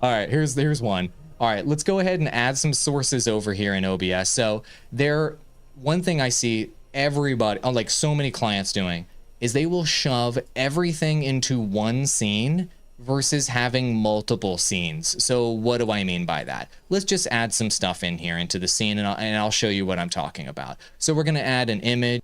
All right, here's one. All right, let's go ahead and add some sources over here in OBS. So one thing I see everybody, like so many clients doing, is they will shove everything into one scene versus having multiple scenes. So what do I mean by that? Let's just add some stuff in here into the scene, and I'll show you what I'm talking about. So we're going to add an image.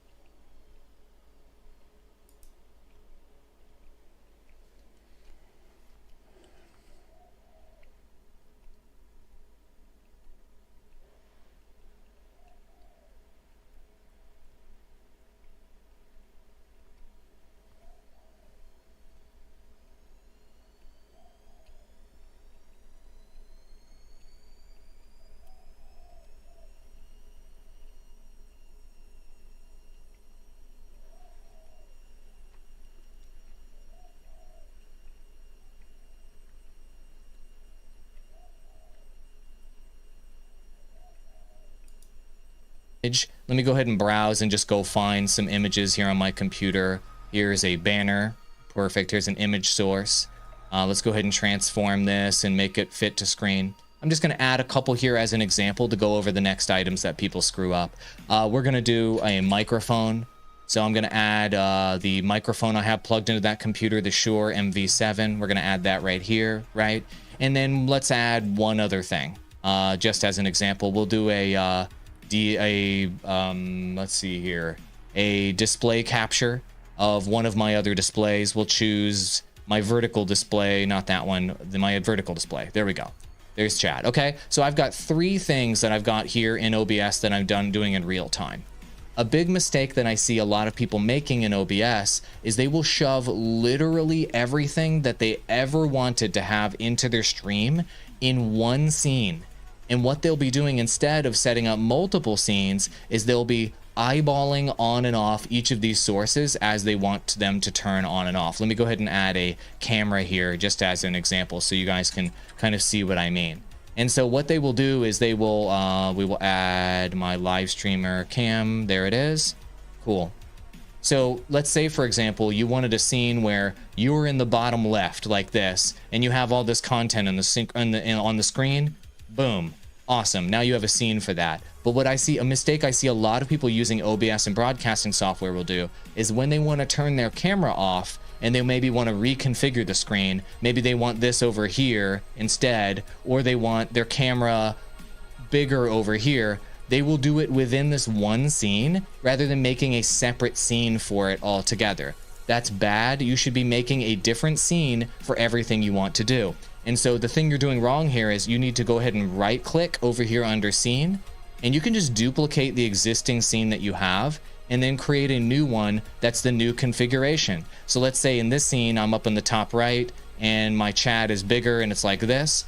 Let me go ahead and browse and just go find some images here on my computer. Here's a banner. Perfect. Here's an image source. Let's go ahead and transform this and make it fit to screen. I'm just going to add a couple here as an example to go over the next items that people screw up. We're going to do a microphone. So I'm going to add the microphone I have plugged into that computer, the Shure MV7. We're going to add that right here, right? And then let's add one other thing. Just as an example, we'll do let's see here, a display capture of one of my other displays. We'll choose my vertical display, not that one, my vertical display. There we go. There's chat. Okay, so I've got three things that I've got here in OBS that I'm doing in real time. A big mistake that I see a lot of people making in OBS is they will shove literally everything that they ever wanted to have into their stream in one scene. And what they'll be doing instead of setting up multiple scenes is they'll be eyeballing on and off each of these sources as they want them to turn on and off. Let me go ahead and add a camera here just as an example so you guys can kind of see what I mean. And so what they will do is we will add my live streamer cam. There it is. Cool. So let's say, for example, you wanted a scene where you were in the bottom left like this, and you have all this content on the screen. Boom. Awesome. Now you have a scene for that. But a mistake I see a lot of people using OBS and broadcasting software will do is when they want to turn their camera off and they maybe want to reconfigure the screen, maybe they want this over here instead, or they want their camera bigger over here, they will do it within this one scene rather than making a separate scene for it altogether. That's bad. You should be making a different scene for everything you want to do. And so the thing you're doing wrong here is you need to go ahead and right click over here under scene, and you can just duplicate the existing scene that you have and then create a new one that's the new configuration. So let's say in this scene, I'm up in the top right and my chat is bigger and it's like this.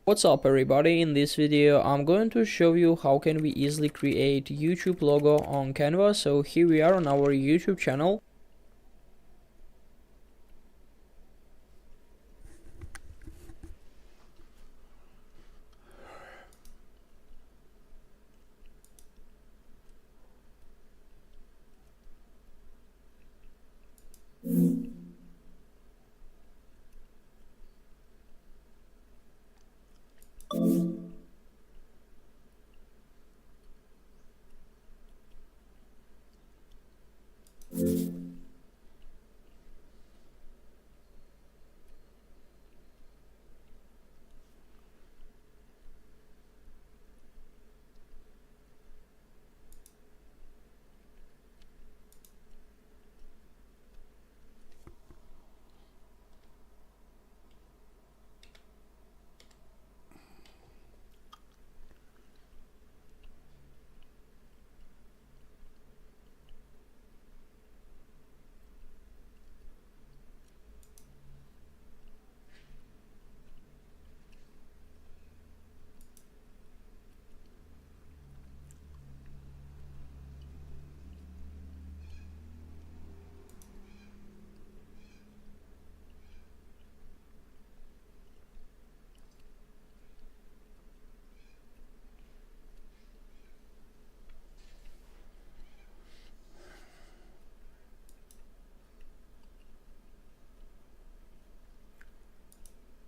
What's up everybody, in this video I'm going to show you how can we easily create YouTube logo on Canva. So here we are on our YouTube channel.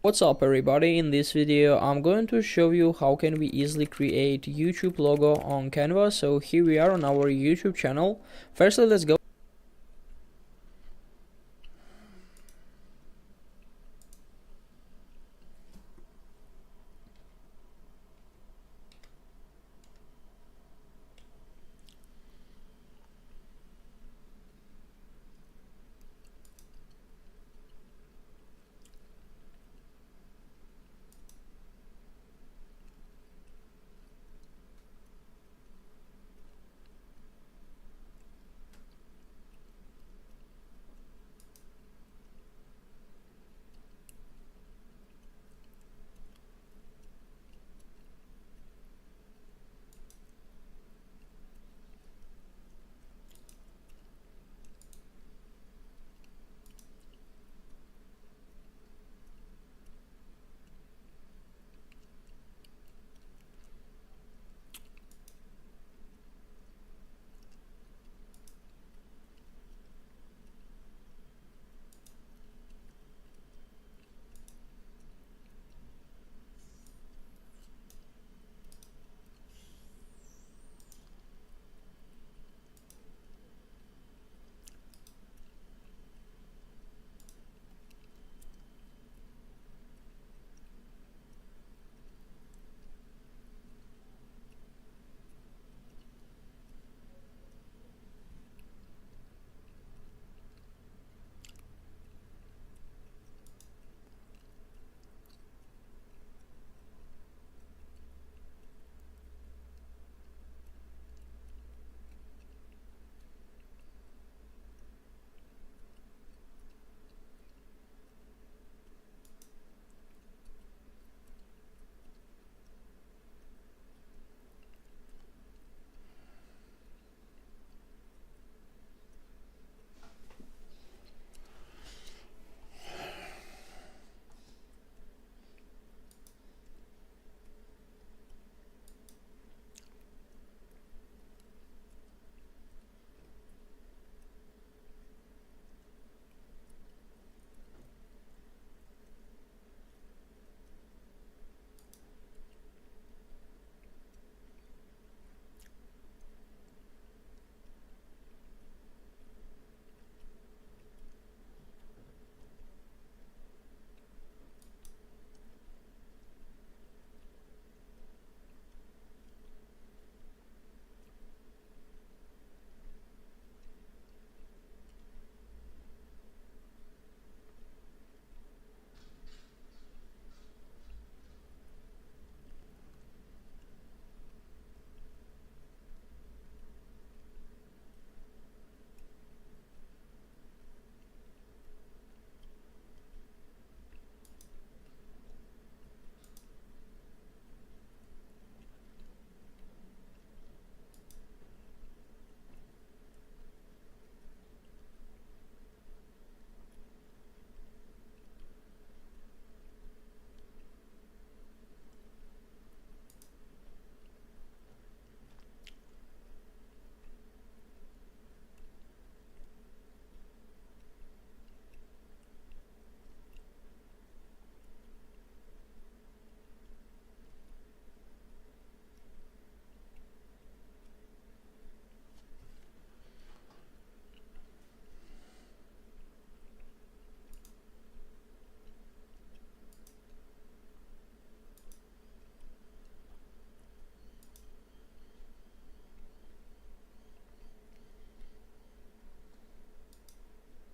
What's up everybody, in this video I'm going to show you how can we easily create YouTube logo on Canva. So here we are on our YouTube channel. Firstly, let's go.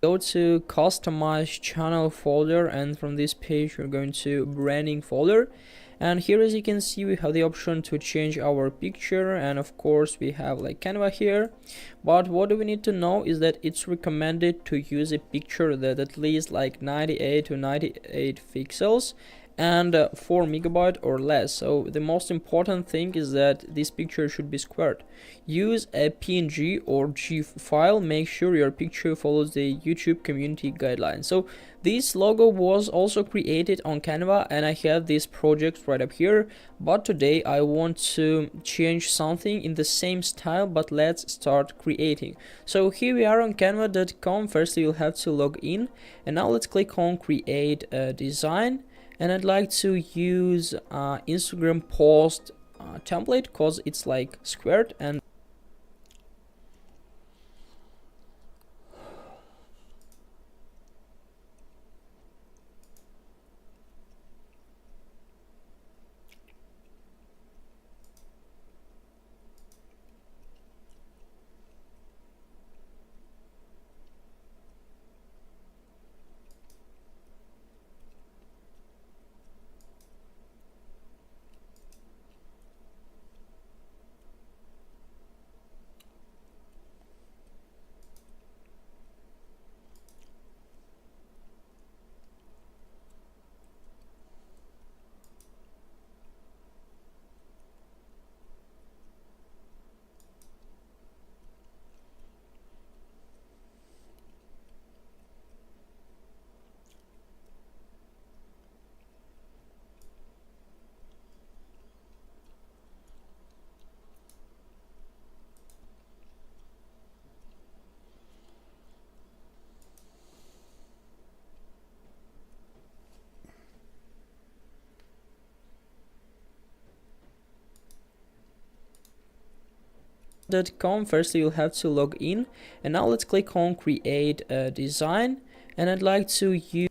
Go to customize channel folder, and from this page we're going to branding folder. And here, as you can see, we have the option to change our picture, and of course we have like Canva here. But what do we need to know is that it's recommended to use a picture that at least like 98 to 98 pixels and 4 megabyte or less. So the most important thing is that this picture should be squared. Use a PNG or GIF file. Make sure your picture follows the YouTube community guidelines. So this logo was also created on Canva, and I have this project right up here, but today I want to change something in the same style, but let's start creating. So here we are on canva.com. First you'll have to log in, and now let's click on create a design. And I'd like to use Instagram post template because it's like squared. And .com. First you'll have to log in, and now let's click on create a design, and I'd like to use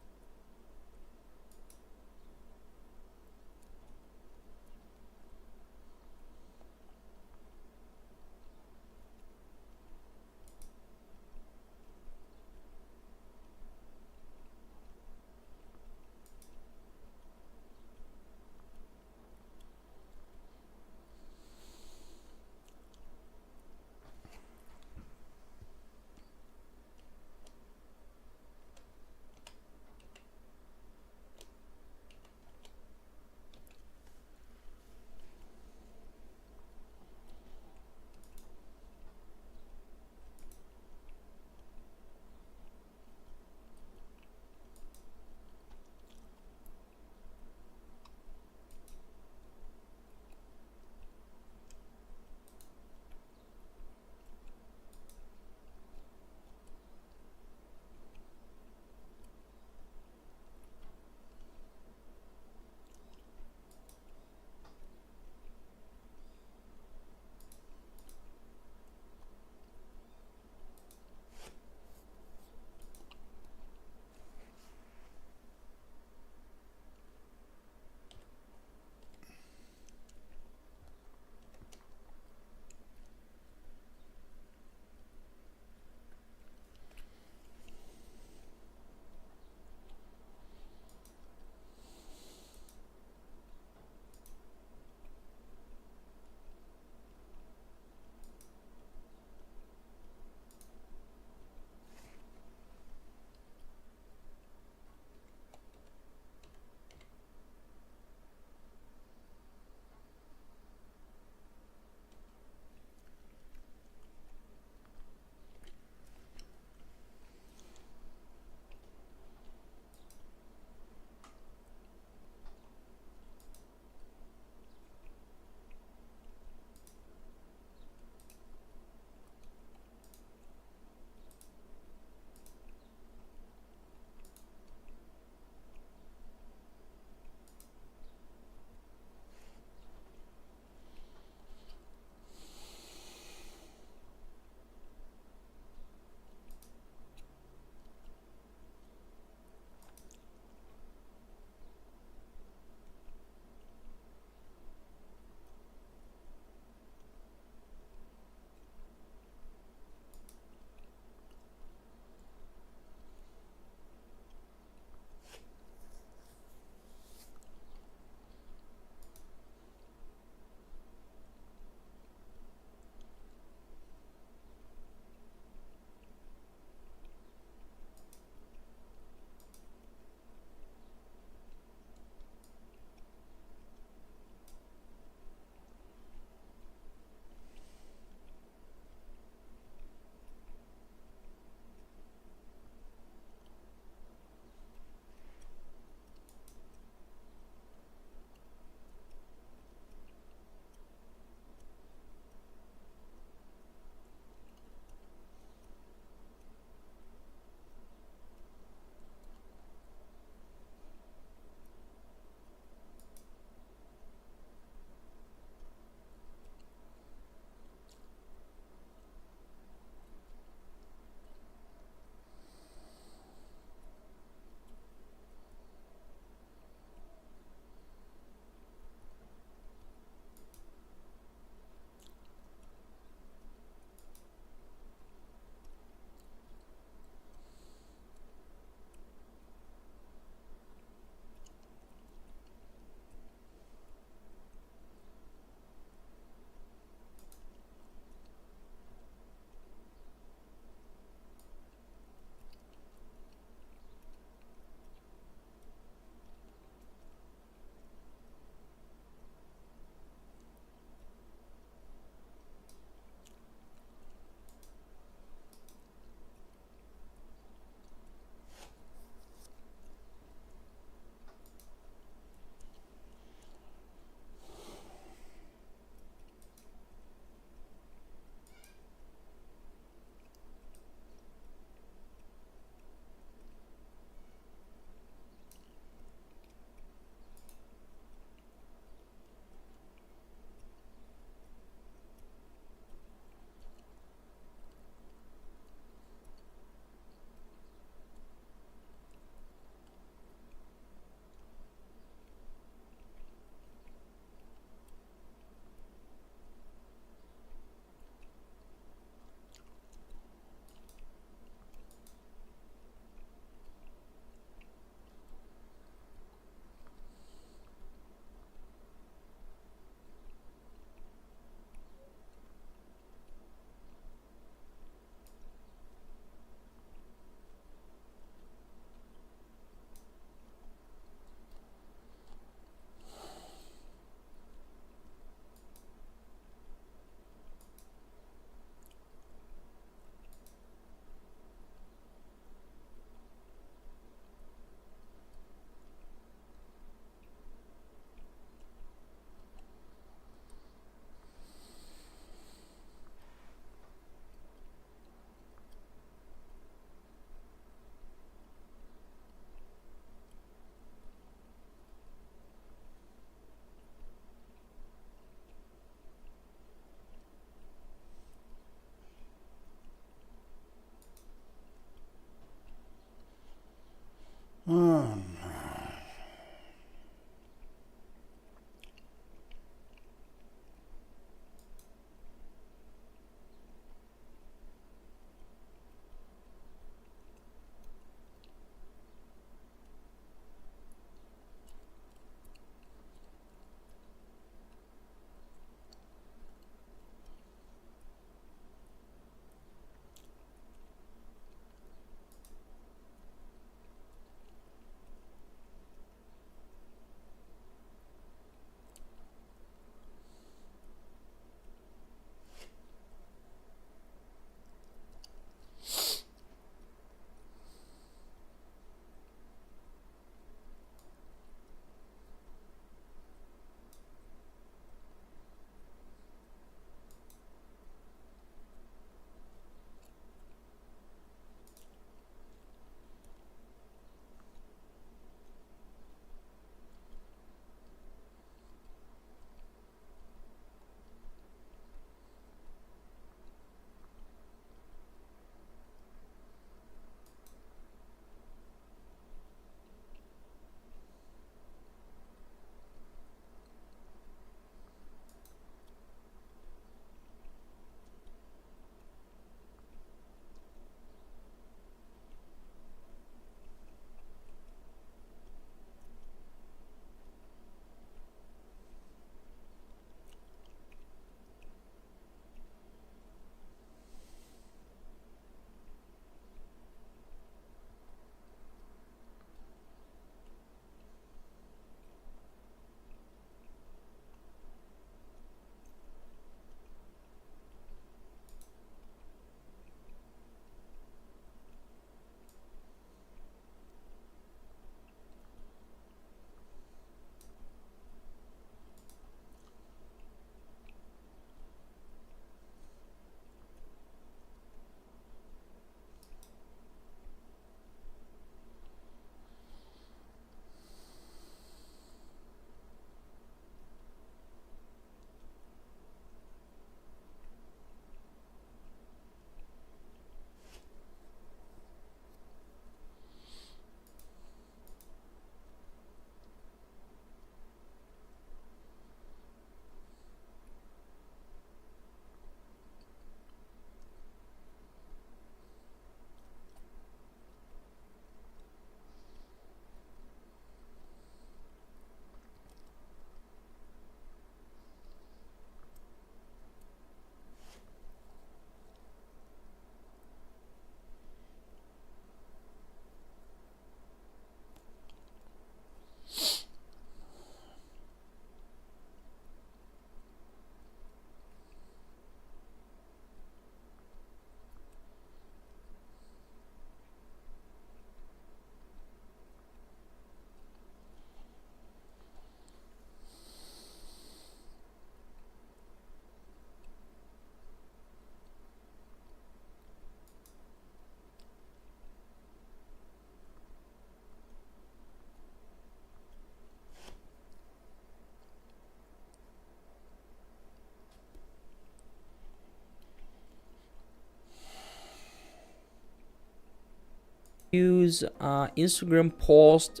Use Instagram post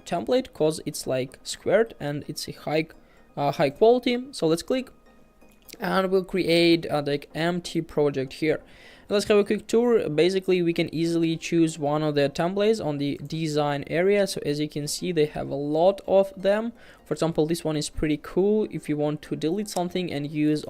template because it's like squared and it's a high quality. So let's click and we'll create like empty project here. Let's have a quick tour. Basically, we can easily choose one of the templates on the design area. So as you can see, they have a lot of them. For example, this one is pretty cool if you want to delete something and use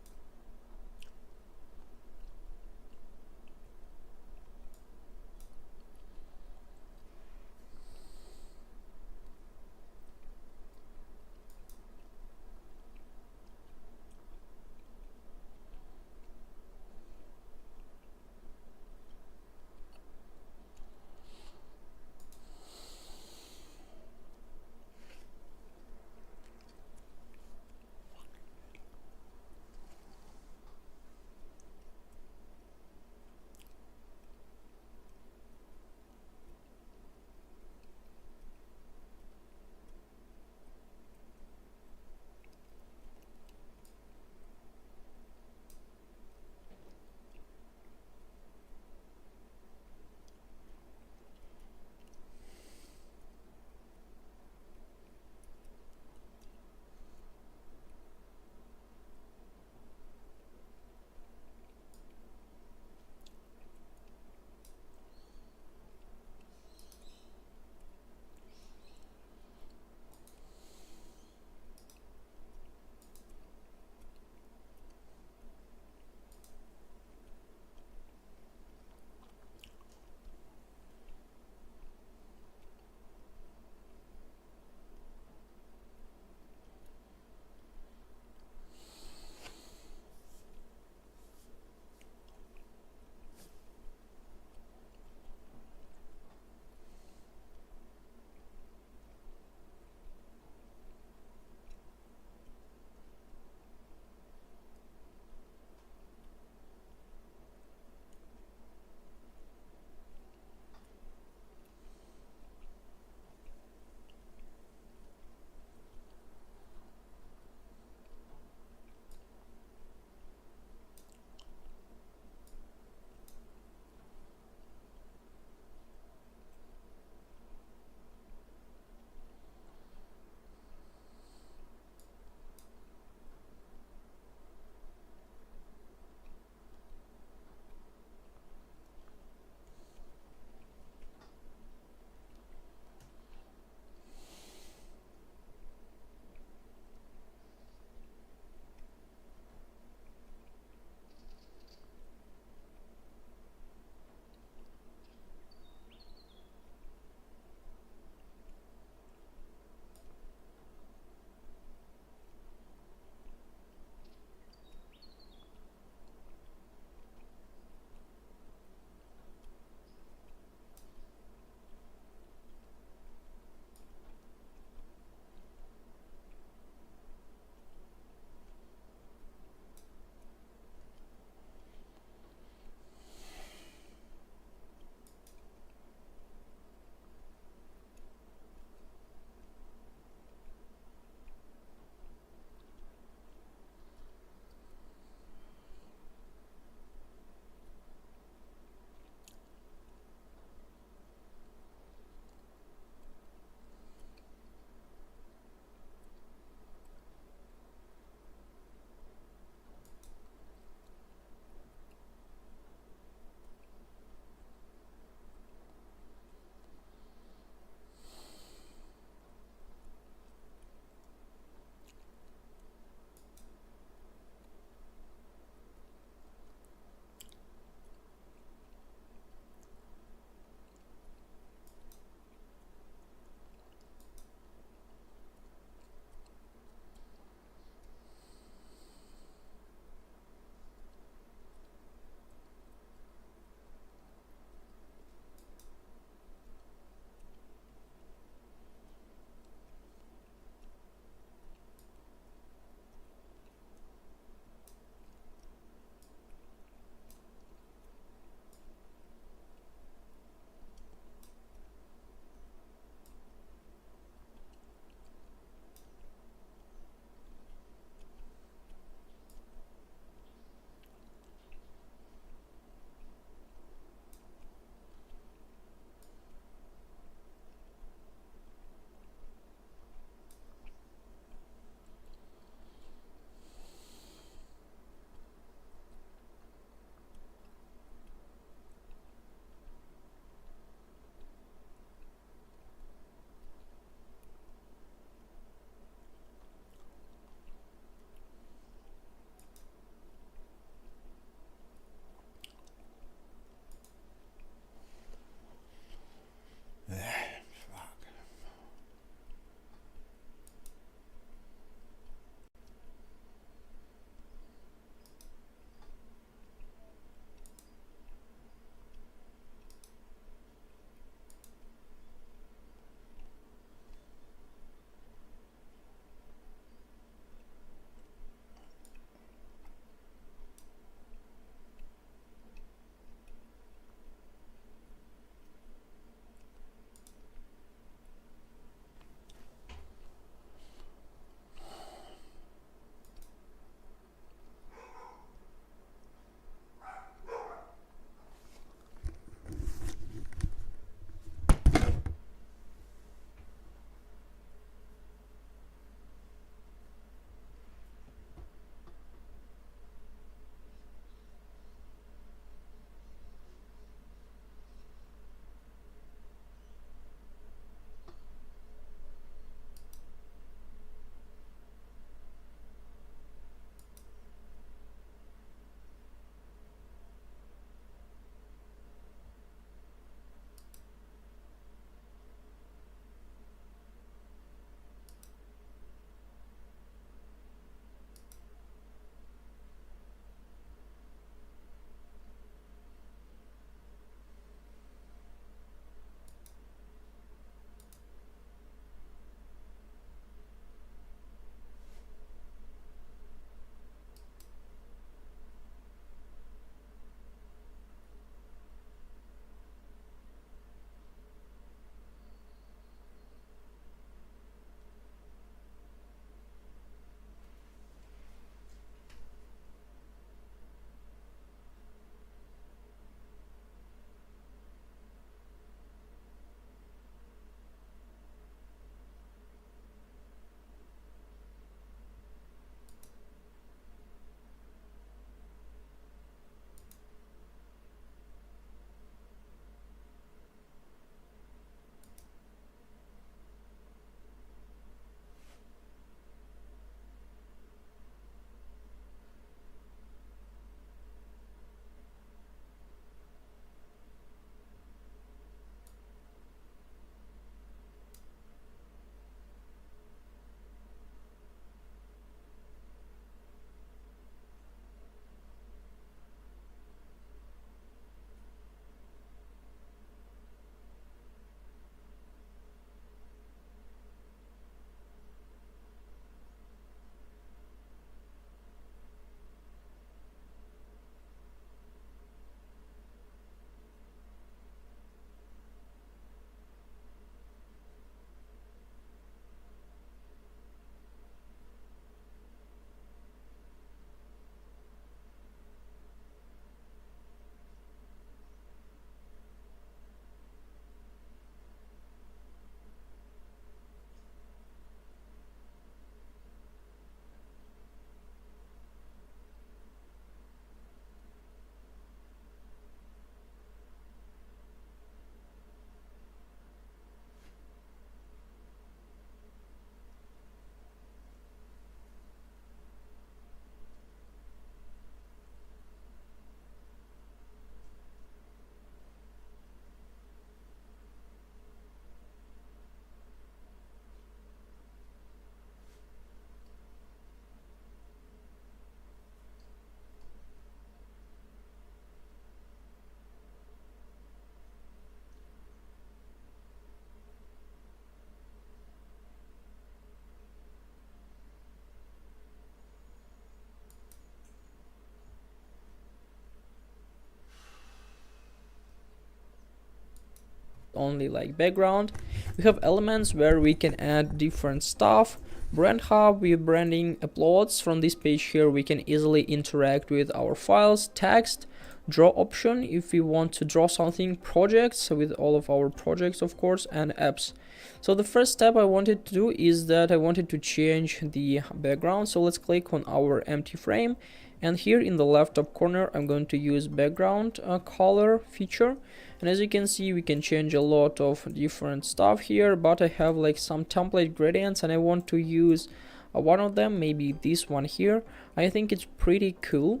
only like background. We have elements where we can add different stuff. Brand hub, we're branding uploads. From this page here we can easily interact with our files. Text, draw option if we want to draw something. Projects, with all of our projects of course, and apps. So the first step I wanted to do is that I wanted to change the background. So let's click on our empty frame, and here in the left top corner I'm going to use background color feature. And as you can see, we can change a lot of different stuff here, but I have like some template gradients and I want to use one of them, maybe this one here. I think it's pretty cool.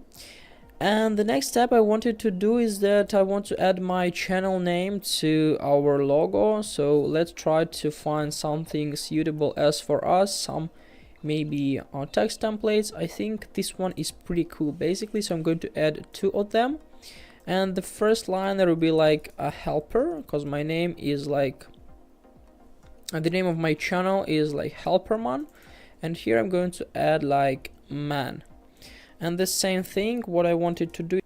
And the next step I wanted to do is that I want to add my channel name to our logo. So let's try to find something suitable as for us, some maybe text templates. I think this one is pretty cool basically, so I'm going to add 2 of them. And the first line there will be like a helper, because my name is like the name of my channel is like helperman, and here I'm going to add like man. And the same thing, what I wanted to do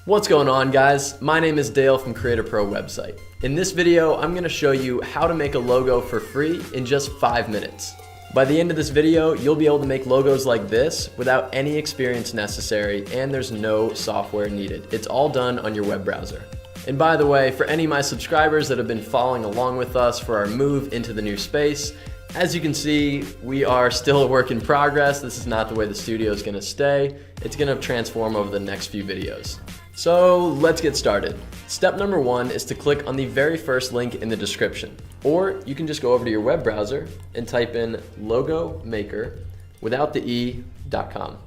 What's going on, guys? My name is Dale from Creator Pro website. In this video, I'm going to show you how to make a logo for free in just 5 minutes. By the end of this video, you'll be able to make logos like this without any experience necessary, and there's no software needed. It's all done on your web browser. And by the way, for any of my subscribers that have been following along with us for our move into the new space, as you can see, we are still a work in progress. This is not the way the studio is going to stay. It's going to transform over the next few videos. So let's get started. Step number 1 is to click on the very first link in the description. Or you can just go over to your web browser and type in logomaker without the e.com.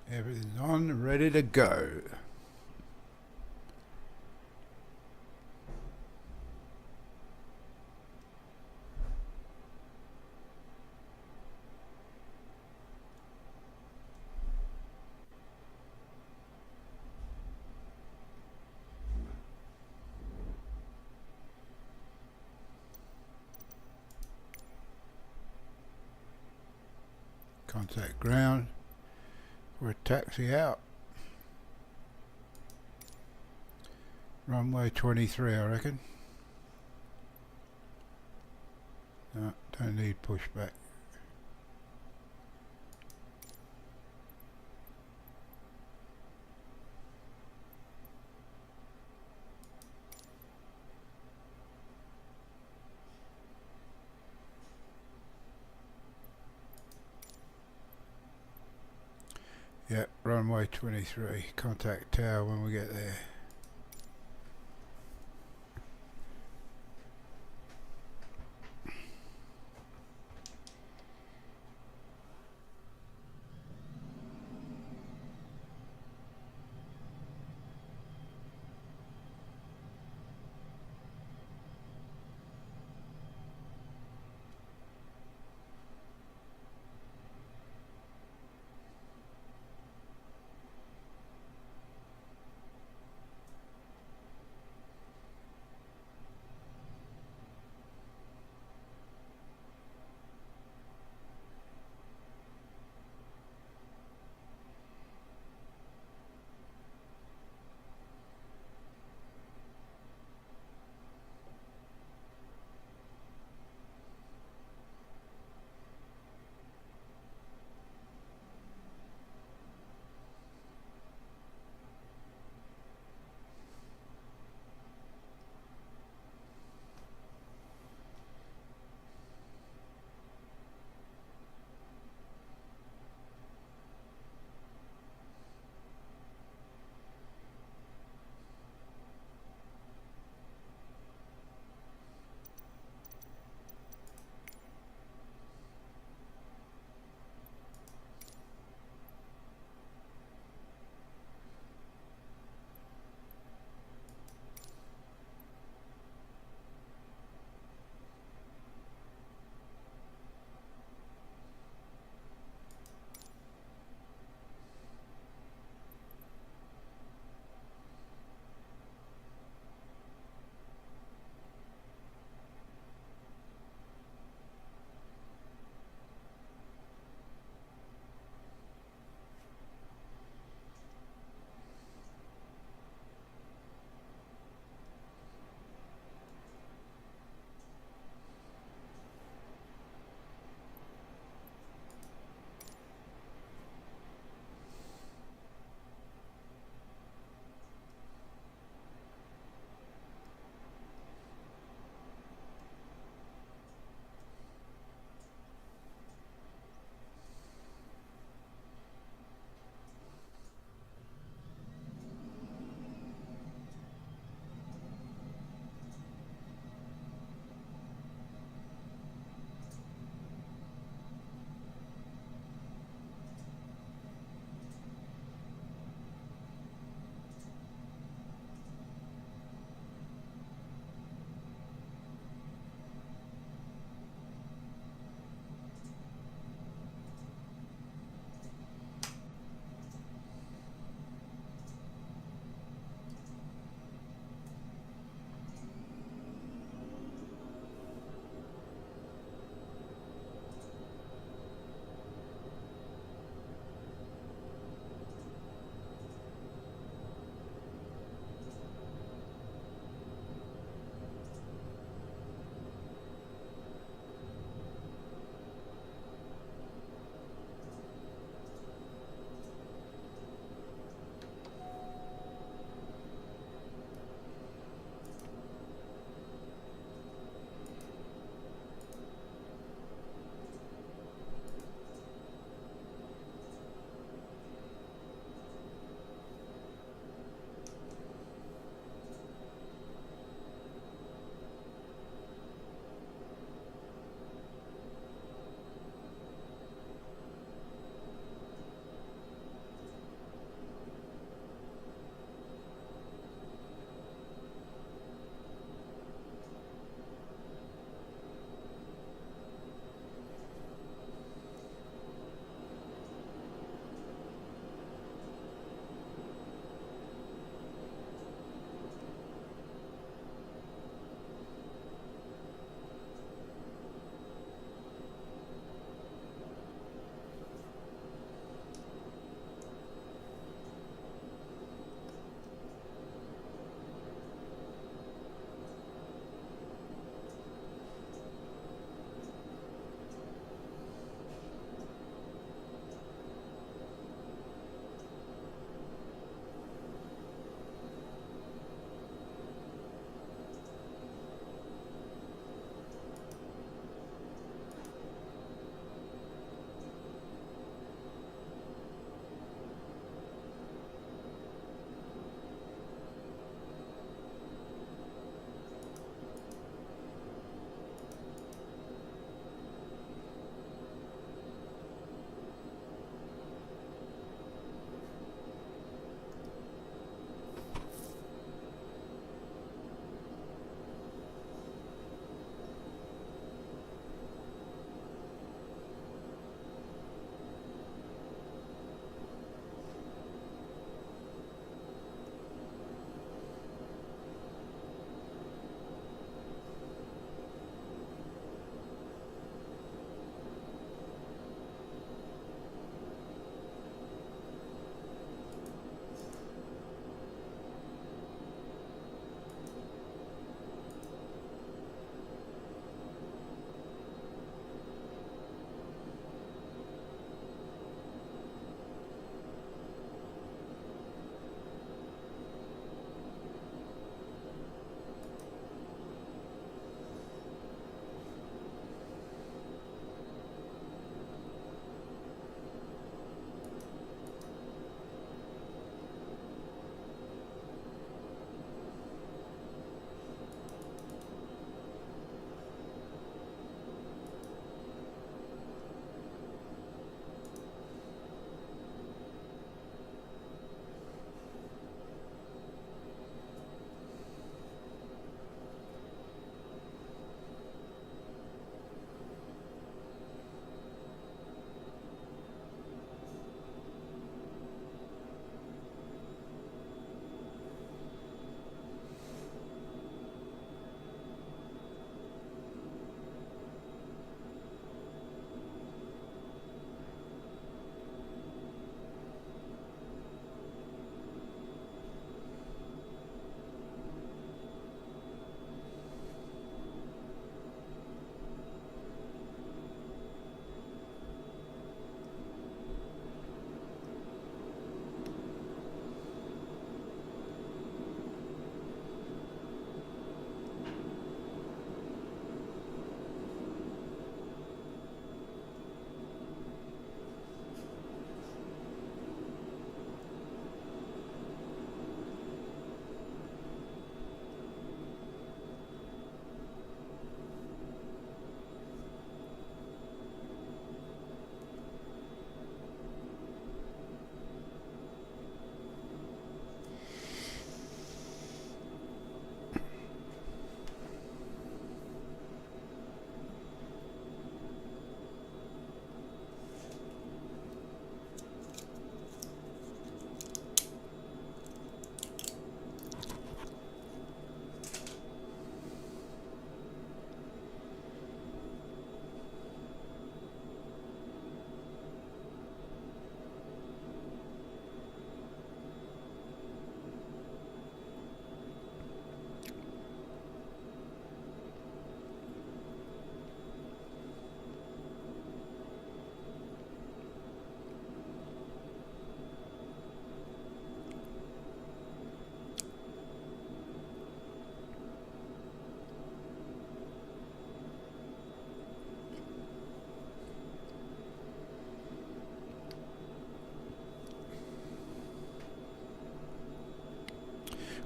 Everything's on, ready to go. Contact ground. We're taxi out. Runway 23, I reckon. No, don't need pushback. Yep, runway 23. Contact tower when we get there.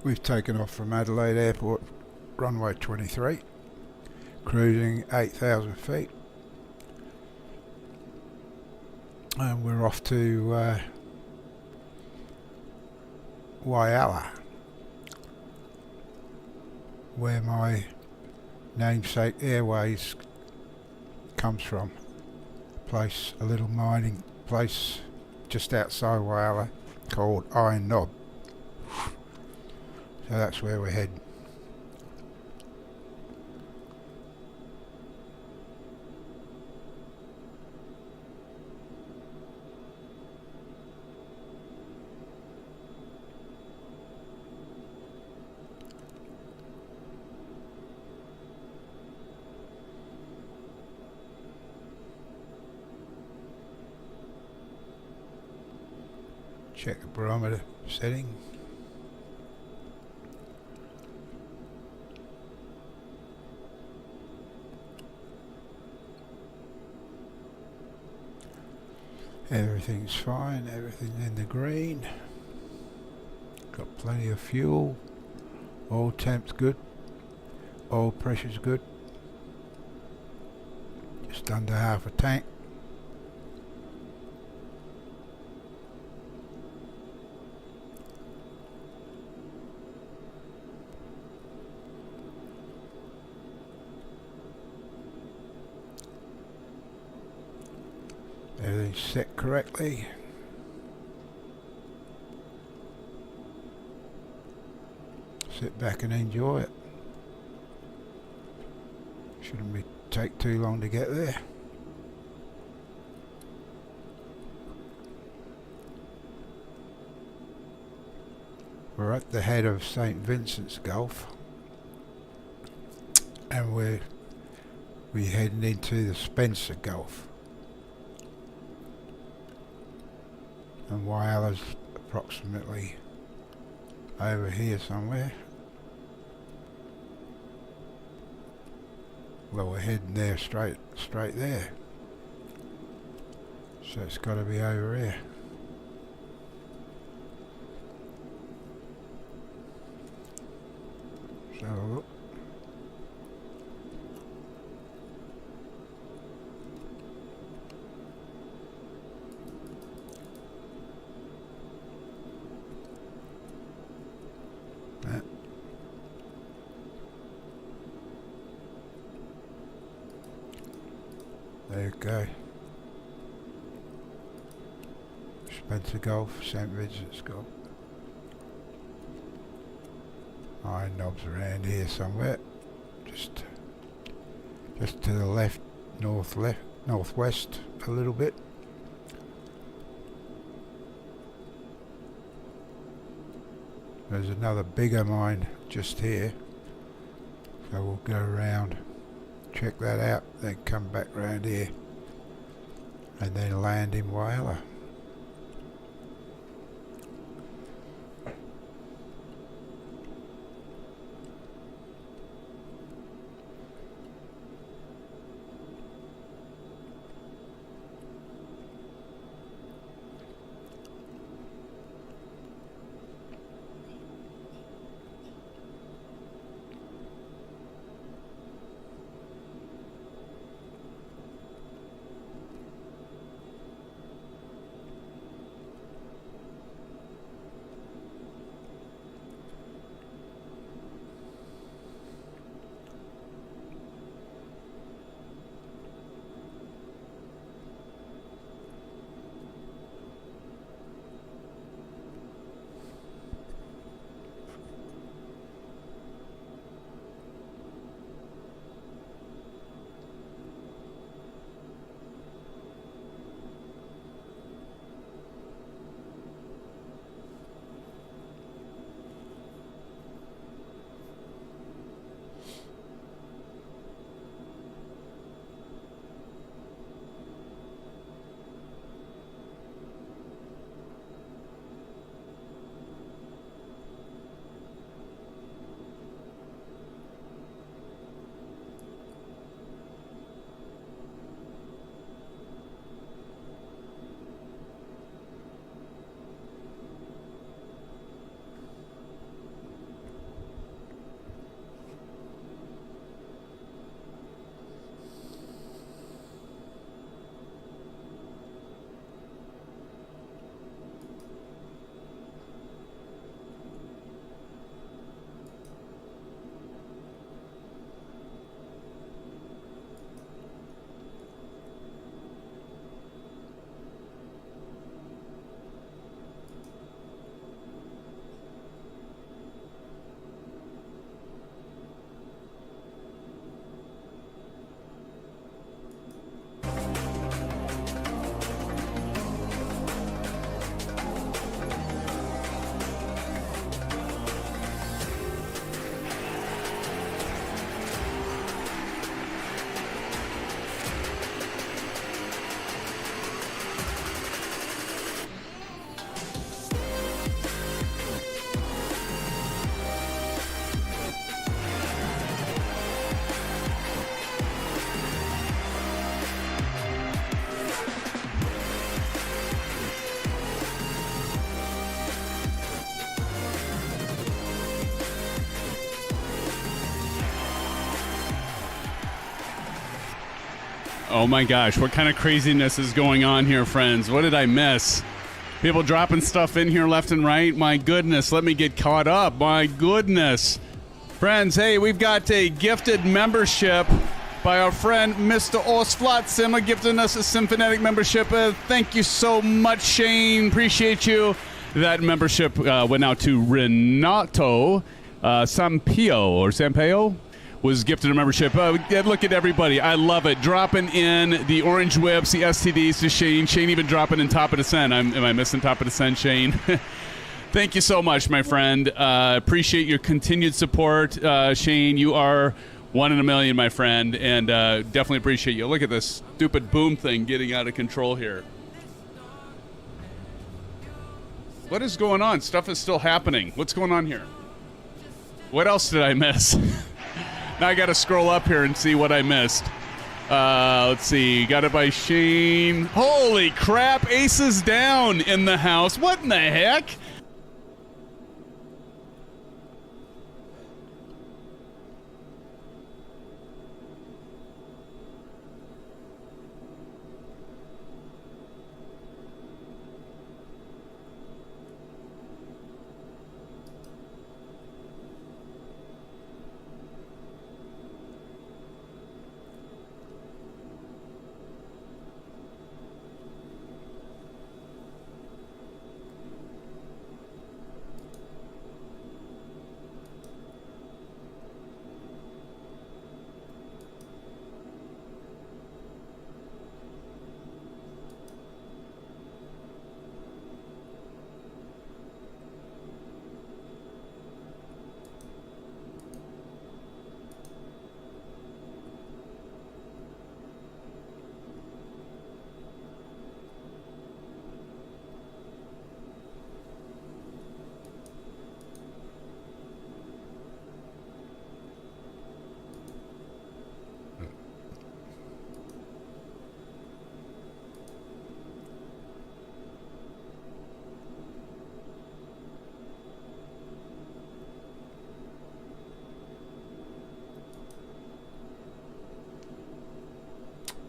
We've taken off from Adelaide Airport, runway 23, cruising 8,000 feet. And we're off to Whyalla, where my namesake Airways comes from. A little mining place just outside Whyalla called Iron Knob. So that's where we're heading. Check the barometer setting. Everything's fine, everything's in the green. Got plenty of fuel. Oil temp's good. Oil pressure's good. Just under half a tank. Everything's set correctly. Sit back and enjoy it. Shouldn't take too long to get there. We're at the head of St. Vincent's Gulf, and we're heading into the Spencer Gulf. And Whyalla's approximately over here somewhere. Well, we're heading there straight there. So it's got to be over here. Let's have a look. There you go. Spencer Gulf, St. Vincent's Gulf. Iron Knob's around here somewhere. Just to the left, northwest a little bit. There's another bigger mine just here. So we'll go around, check that out, then come back round here and then land in Whyalla. Oh my gosh, what kind of craziness is going on here, friends? What did I miss? People dropping stuff in here left and right. My goodness, let me get caught up. My goodness. Friends, hey, we've got a gifted membership by our friend Mr. Osflat Simma, gifting us a Symphonetic membership. Thank you so much, Shane. Appreciate you. That membership went out to Renato Sampaio was gifted a membership. Look at everybody. I love it. Dropping in the orange whips, the STDs to Shane. Shane even dropping in top of the scent. Am I missing top of the scent, Shane? Thank you so much, my friend. Appreciate your continued support, Shane. You are one in a million, my friend, and definitely appreciate you. Look at this stupid boom thing getting out of control here. What is going on? Stuff is still happening. What's going on here? What else did I miss? Now I got to scroll up here and see what I missed. Let's see. Got it by Shane. Holy crap. Aces down in the house. What in the heck?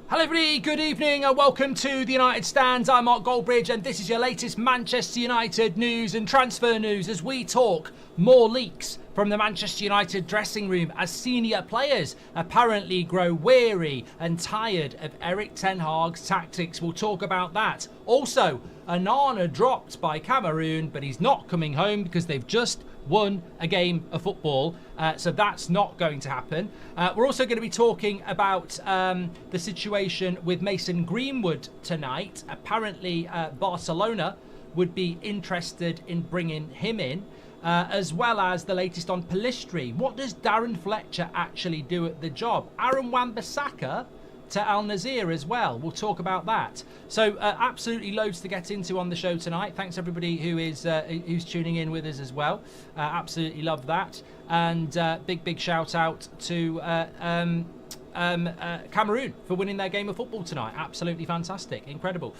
Hello everybody, good evening and welcome to the United Stands. I'm Mark Goldbridge and this is your latest Manchester United news and transfer news as we talk more leaks from the Manchester United dressing room as senior players apparently grow weary and tired of Erik ten Hag's tactics. We'll talk about that. Also, Onana dropped by Cameroon, but he's not coming home because they've just won a game of football, so that's not going to happen. We're also going to be talking about the situation with Mason Greenwood tonight. Apparently Barcelona would be interested in bringing him in, as well as the latest on Pellistri. What does Darren Fletcher actually do at the job? Aaron Wan-Bissaka to Al Nassr as well. We'll talk about that. So absolutely loads to get into on the show tonight. Thanks everybody who is who's tuning in with us as well. Absolutely love that. And big shout out to Cameroon for winning their game of football tonight. Absolutely fantastic, incredible.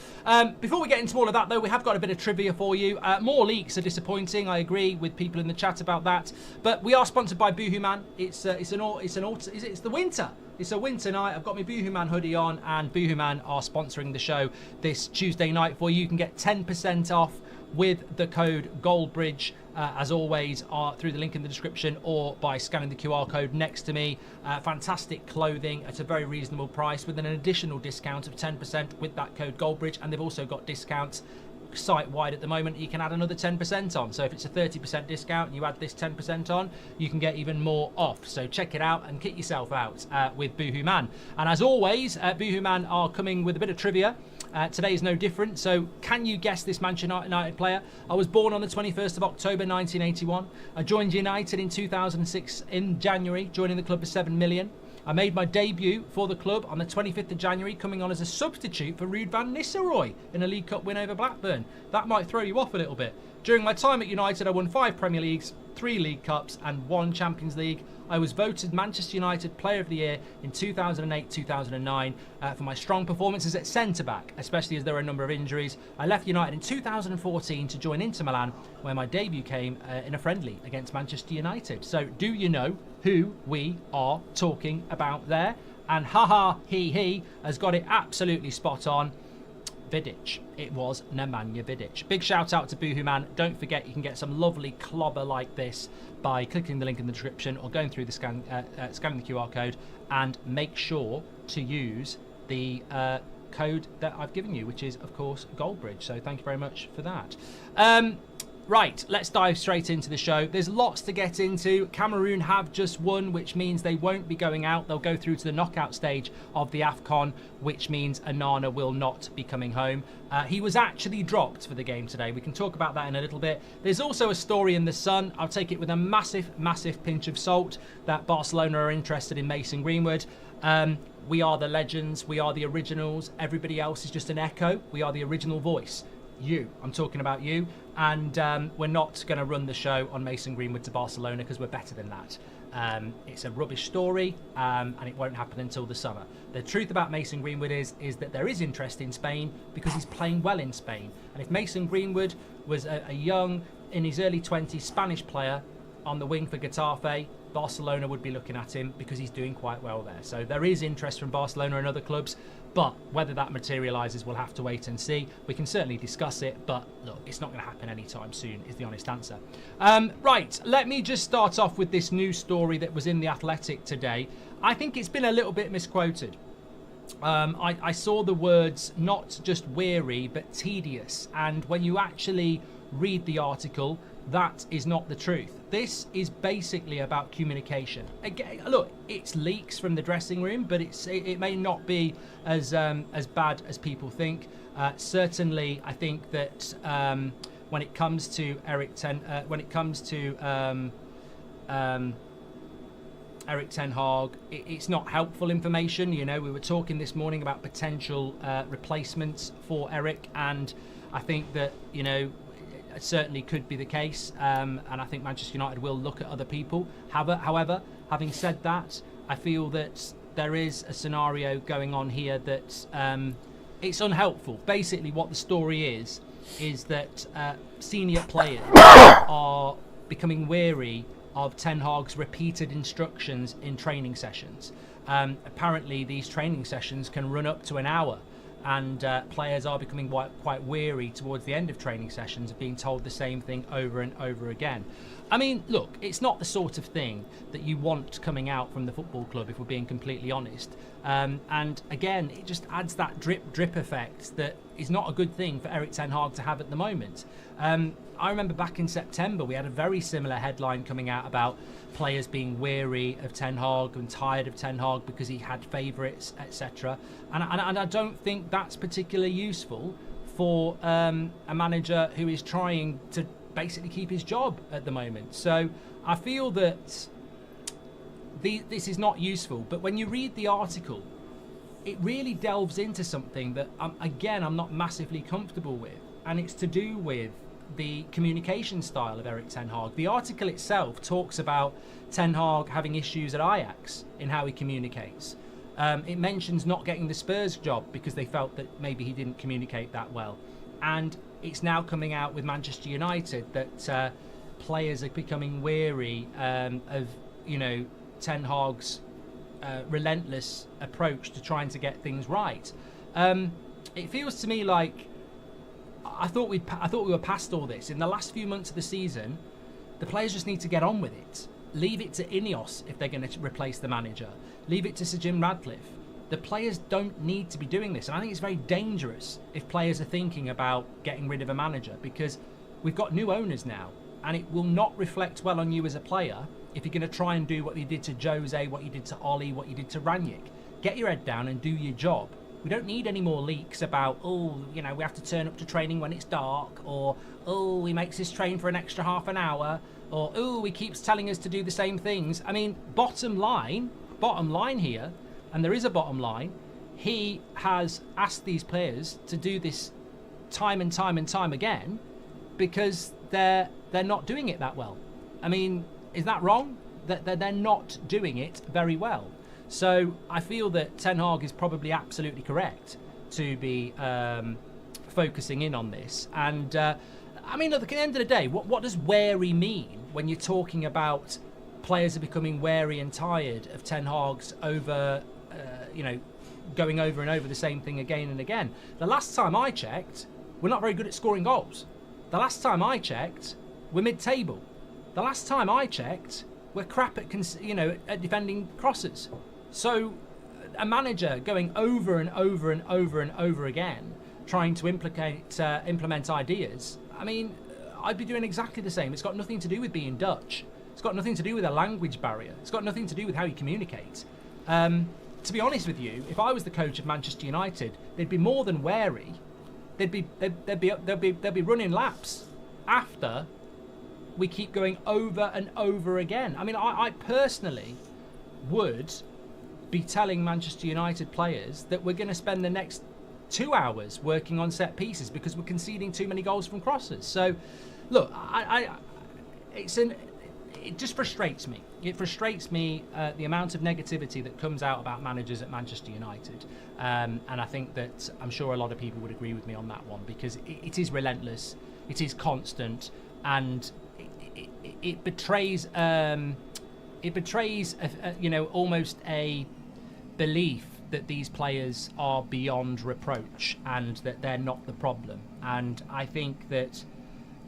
Before we get into all of that though, we have got a bit of trivia for you. More leaks are disappointing. I agree with people in the chat about that, but we are sponsored by Boohoo Man. It's the winter. It's a winter night. I've got my Boohoo Man hoodie on, and Boohoo Man are sponsoring the show this Tuesday night for you. You can get 10% off with the code Goldbridge, as always, through the link in the description or by scanning the QR code next to me. Fantastic clothing at a very reasonable price with an additional discount of 10% with that code Goldbridge, and they've also got discounts site-wide at the moment. You can add another 10% on, so if it's a 30% discount and you add this 10% on, you can get even more off. So check it out and kit yourself out with Boohoo Man. And as always, Boohoo Man are coming with a bit of trivia. Today is no different. So can you guess this Manchester United player? I was born on the 21st of October 1981. I joined United in 2006 in January, joining the club for 7 million. I made my debut for the club on the 25th of January, coming on as a substitute for Ruud van Nistelrooy in a League Cup win over Blackburn. That might throw you off a little bit. During my time at United, I won 5 Premier Leagues, 3 League Cups and 1 Champions League. I was voted Manchester United Player of the Year in 2008-2009 for my strong performances at centre-back, especially as there were a number of injuries. I left United in 2014 to join Inter Milan, where my debut came in a friendly against Manchester United. So do you know who we are talking about there? And haha, he has got it absolutely spot on. Vidic. It was Nemanja Vidic. Big shout out to Boohoo Man. Don't forget you can get some lovely clobber like this by clicking the link in the description or going through the scanning the QR code, and make sure to use the code that I've given you, which is of course Goldbridge. So thank you very much for that. Right, let's dive straight into the show. There's lots to get into. Cameroon have just won, which means they won't be going out. They'll go through to the knockout stage of the AFCON, which means Anana will not be coming home. He was actually dropped for the game today. We can talk about that in a little bit. There's also a story in The Sun. I'll take it with a massive, massive pinch of salt that Barcelona are interested in Mason Greenwood. We are the legends. We are the originals. Everybody else is just an echo. We are the original voice. You. I'm talking about you. And we're not going to run the show on Mason Greenwood to Barcelona because we're better than that. It's a rubbish story, and it won't happen until the summer. The truth about Mason Greenwood is that there is interest in Spain because he's playing well in Spain. And if Mason Greenwood was a young, in his early 20s, Spanish player on the wing for Getafe, Barcelona would be looking at him because he's doing quite well there. So there is interest from Barcelona and other clubs, but whether that materialises, we'll have to wait and see. We can certainly discuss it, but look, it's not going to happen anytime soon, is the honest answer. Right, let me just start off with this news story that was in The Athletic today. I think it's been a little bit misquoted. I saw the words not just weary, but tedious, and when you actually read the article, that is not the truth. This is basically about communication. Again, look, it's leaks from the dressing room, but it may not be as bad as people think. Certainly, I think that when it comes to Eric Ten Hag, it's not helpful information. You know, we were talking this morning about potential replacements for Eric, and I think that, you know, it certainly could be the case, and I think Manchester United will look at other people. However, having said that, I feel that there is a scenario going on here that it's unhelpful. Basically, what the story is that senior players are becoming wary of Ten Hag's repeated instructions in training sessions. Apparently, these training sessions can run up to an hour. And players are becoming quite weary towards the end of training sessions of being told the same thing over and over again. I mean, look, it's not the sort of thing that you want coming out from the football club, if we're being completely honest. And again, it just adds that drip effect that is not a good thing for Eric Ten Hag to have at the moment. I remember back in September, we had a very similar headline coming out about players being weary of Ten Hag and tired of Ten Hag because he had favourites, etc. And I don't think that's particularly useful for a manager who is trying to basically keep his job at the moment. So I feel that this is not useful. But when you read the article, it really delves into something that, again, I'm not massively comfortable with. And it's to do with the communication style of Eric Ten Hag. The article itself talks about Ten Hag having issues at Ajax in how he communicates. It mentions not getting the Spurs job because they felt that maybe he didn't communicate that well. And it's now coming out with Manchester United that players are becoming weary of, you know, Ten Hag's relentless approach to trying to get things right. It feels to me like I thought we were past all this. In the last few months of the season, the players just need to get on with it. Leave it to Ineos if they're going to replace the manager. Leave it to Sir Jim Radcliffe. The players don't need to be doing this. And I think it's very dangerous if players are thinking about getting rid of a manager, because we've got new owners now, and it will not reflect well on you as a player if you're going to try and do what you did to Jose, what you did to Ollie, what you did to Ranić. Get your head down and do your job. We don't need any more leaks about, oh, you know, we have to turn up to training when it's dark, or, oh, he makes us train for an extra half an hour, or, oh, he keeps telling us to do the same things. I mean, bottom line here, and there is a bottom line, he has asked these players to do this time and time and time again because they're not doing it that well. I mean, is that wrong? They're not doing it very well. So I feel that Ten Hag is probably absolutely correct to be focusing in on this. And I mean, look, at the end of the day, what does wary mean when you're talking about players are becoming wary and tired of Ten Hag's over going over and over the same thing again and again. The last time I checked, we're not very good at scoring goals. The last time I checked, we're mid-table. The last time I checked, we're crap at at defending crosses. So a manager going over and over and over and over again, trying to implement ideas, I mean, I'd be doing exactly the same. It's got nothing to do with being Dutch. It's got nothing to do with a language barrier. It's got nothing to do with how you communicate. To be honest with you, if I was the coach of Manchester United, they'd be more than wary. They'd be running laps after we keep going over and over again. I mean, I personally would be telling Manchester United players that we're going to spend the next 2 hours working on set pieces because we're conceding too many goals from crosses. So, look, it just frustrates me. It frustrates me the amount of negativity that comes out about managers at Manchester United, and I think that I'm sure a lot of people would agree with me on that one, because it is relentless, it is constant, and it betrays almost a belief that these players are beyond reproach and that they're not the problem. And I think that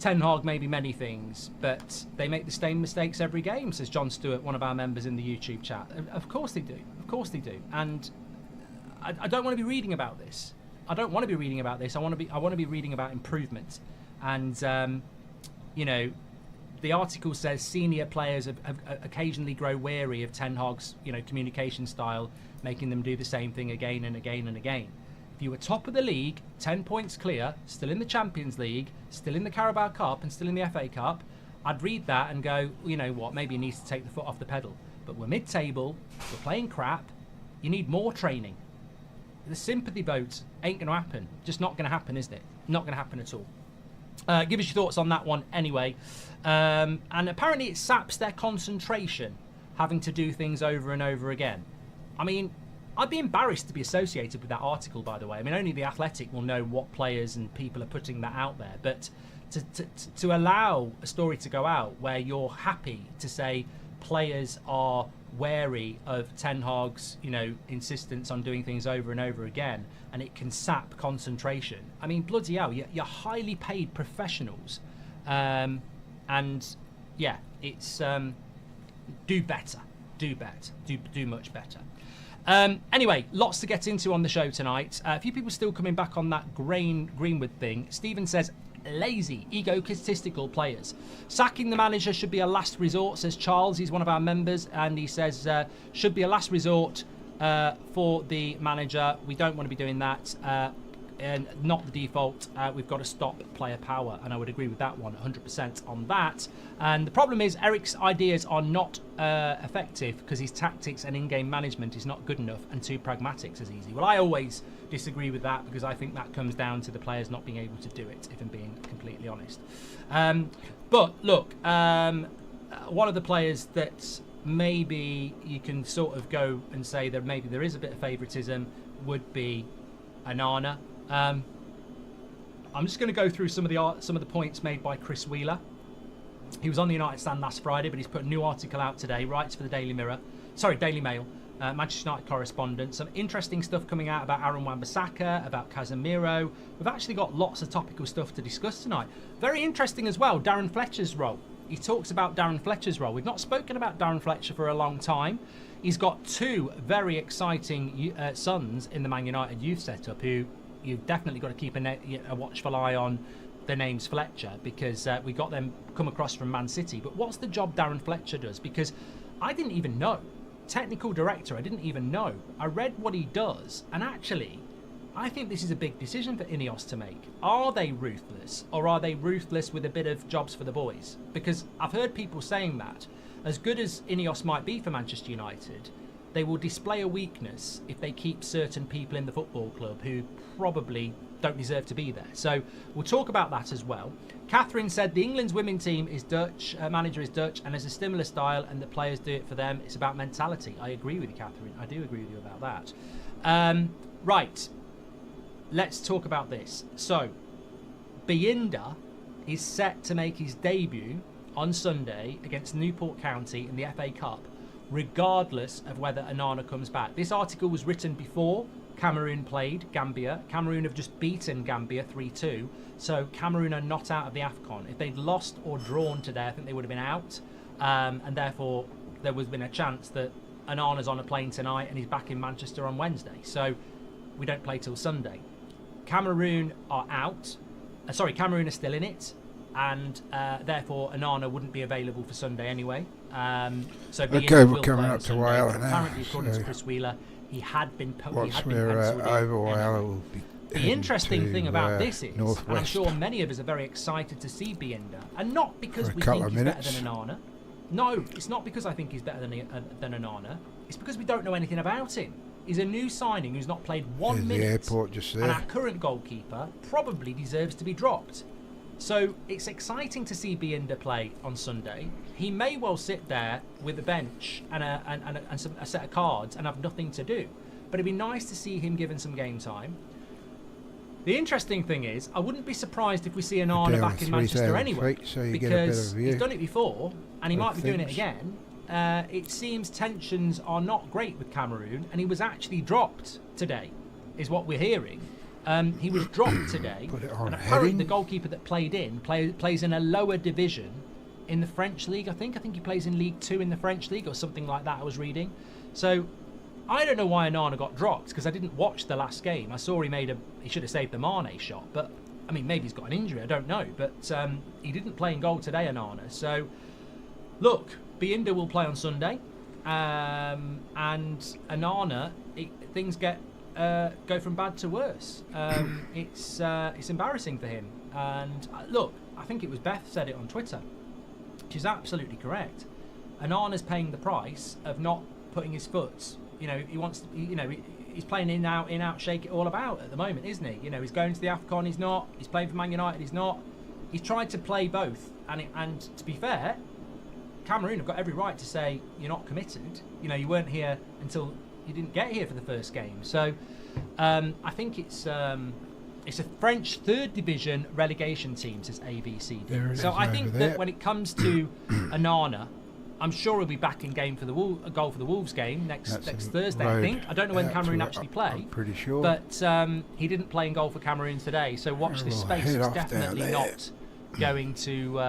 Ten Hag may be many things, but they make the same mistakes every game, says John Stewart, one of our members in the YouTube chat. Of course they do. Of course they do. And I don't want to be reading about this. I don't want to be reading about this. I want to be reading about improvement. And the article says senior players have occasionally grow weary of Ten Hag's communication style, making them do the same thing again and again and again. If you were top of the league, 10 points clear, still in the Champions League, still in the Carabao Cup and still in the FA Cup, I'd read that and go, you know what, maybe he needs to take the foot off the pedal. But we're mid-table, we're playing crap, you need more training. The sympathy vote ain't going to happen. Just not going to happen, is it? Not going to happen at all. Give us your thoughts on that one anyway. And apparently it saps their concentration, having to do things over and over again. I mean, I'd be embarrassed to be associated with that article, by the way. I mean, only The Athletic will know what players and people are putting that out there. But to allow a story to go out where you're happy to say players are wary of Ten Hag's, insistence on doing things over and over again, and it can sap concentration. I mean, bloody hell, you're highly paid professionals. And yeah, it's do better, do much better. Anyway, lots to get into on the show tonight. A few people still coming back on that Greenwood thing. Stephen says, lazy, egotistical players. Sacking the manager should be a last resort, says Charles. He's one of our members, and he says, should be a last resort for the manager. We don't want to be doing that. And not the default. We've got to stop player power, and I would agree with that one 100% on that. And the problem is Eric's ideas are not effective because his tactics and in-game management is not good enough and too pragmatic, says Easy. Well, I always disagree with that because I think that comes down to the players not being able to do it, if I'm being completely honest. But look, one of the players that maybe you can sort of go and say that maybe there is a bit of favouritism would be Onana. I'm just going to go through some of the points made by Chris Wheeler. He was on the United stand last Friday, but he's put a new article out today. Writes for the Daily Mail. Manchester United correspondent. Some interesting stuff coming out about Aaron Wan-Bissaka, about Casemiro. We've actually got lots of topical stuff to discuss tonight. Very interesting as well, Darren Fletcher's role. He talks about Darren Fletcher's role. We've not spoken about Darren Fletcher for a long time. He's got two very exciting sons in the Man United youth setup who you've definitely got to keep a watchful eye on. The name's Fletcher, because we got them come across from Man City. But what's the job Darren Fletcher does? Because I didn't even know. Technical director, I didn't even know. I read what he does, and actually, I think this is a big decision for Ineos to make. Are they ruthless, or are they ruthless with a bit of jobs for the boys? Because I've heard people saying that, as good as Ineos might be for Manchester United, they will display a weakness if they keep certain people in the football club who probably don't deserve to be there. So we'll talk about that as well. Catherine said the England's women's team is Dutch, manager is Dutch and has a similar style, and the players do it for them. It's about mentality. I agree with you, Catherine. I do agree with you about that. Right. Let's talk about this. So, Biinda is set to make his debut on Sunday against Newport County in the FA Cup. regardless of whether Onana comes back. This article was written before Cameroon played Gambia. Cameroon have just beaten Gambia 3-2, so Cameroon are not out of the AFCON. If they'd lost or drawn today, I think they would have been out, and therefore there would have been a chance that Onana's on a plane tonight and he's back in Manchester on Wednesday. So we don't play till Sunday. Cameroon are out. Cameroon are still in it, and therefore Onana wouldn't be available for Sunday anyway. So Okay, we're coming up to Wales now. Apparently, according to Chris Wheeler, he had been Once we're over Wales, we'll be the interesting thing about this is, and I'm northwest. sure many of us are very excited to see Bienda, and not because For a we couple think of he's minutes. better than Onana. No, it's not because I think he's better than Onana. It's because we don't know anything about him. He's a new signing who's not played 1 There's minute. the airport just And there. our current goalkeeper probably deserves to be dropped. So it's exciting to see Bienda play on Sunday. He may well sit there with a bench and a set of cards and have nothing to do. But it'd be nice to see him given some game time. The interesting thing is, I wouldn't be surprised if we see Onana Down back in Manchester 3,000 anyway, feet, so you get a better because view he's done it before and he of might be doing it things. again. It seems tensions are not great with Cameroon, and he was actually dropped today, is what we're hearing. He was dropped today, Put it on and apparently heading. the goalkeeper that plays in a lower division in the French league. I think he plays in League 2 in the French league or something like that. I was reading, so I don't know why Onana got dropped, because I didn't watch the last game. I saw he should have saved the Mane shot, but I mean maybe he's got an injury. I don't know, but he didn't play in goal today, Onana. So look, Bienda will play on Sunday, and Onana, things go from bad to worse. It's embarrassing for him. And look, I think it was Beth said it on Twitter. She's absolutely correct. Onana's paying the price of not putting his foot. You know, he wants to, he's playing in out, shake it all about at the moment, isn't he? You know, he's going to the AFCON, he's not. He's playing for Man United, he's not. He's tried to play both, and to be fair, Cameroon have got every right to say you're not committed. You know, you weren't here until you didn't get here for the first game. So I think it's a French third division relegation team, says ABCD. There it So is I over think there. that when it comes to Onana, I'm sure he'll be back in game for the goal for the Wolves game next That's a Thursday. I road think. I don't know when out Cameroon to- actually play. I'm pretty sure. But he didn't play in goal for Cameroon today. So watch this We'll space. head It's off down definitely there. not going to.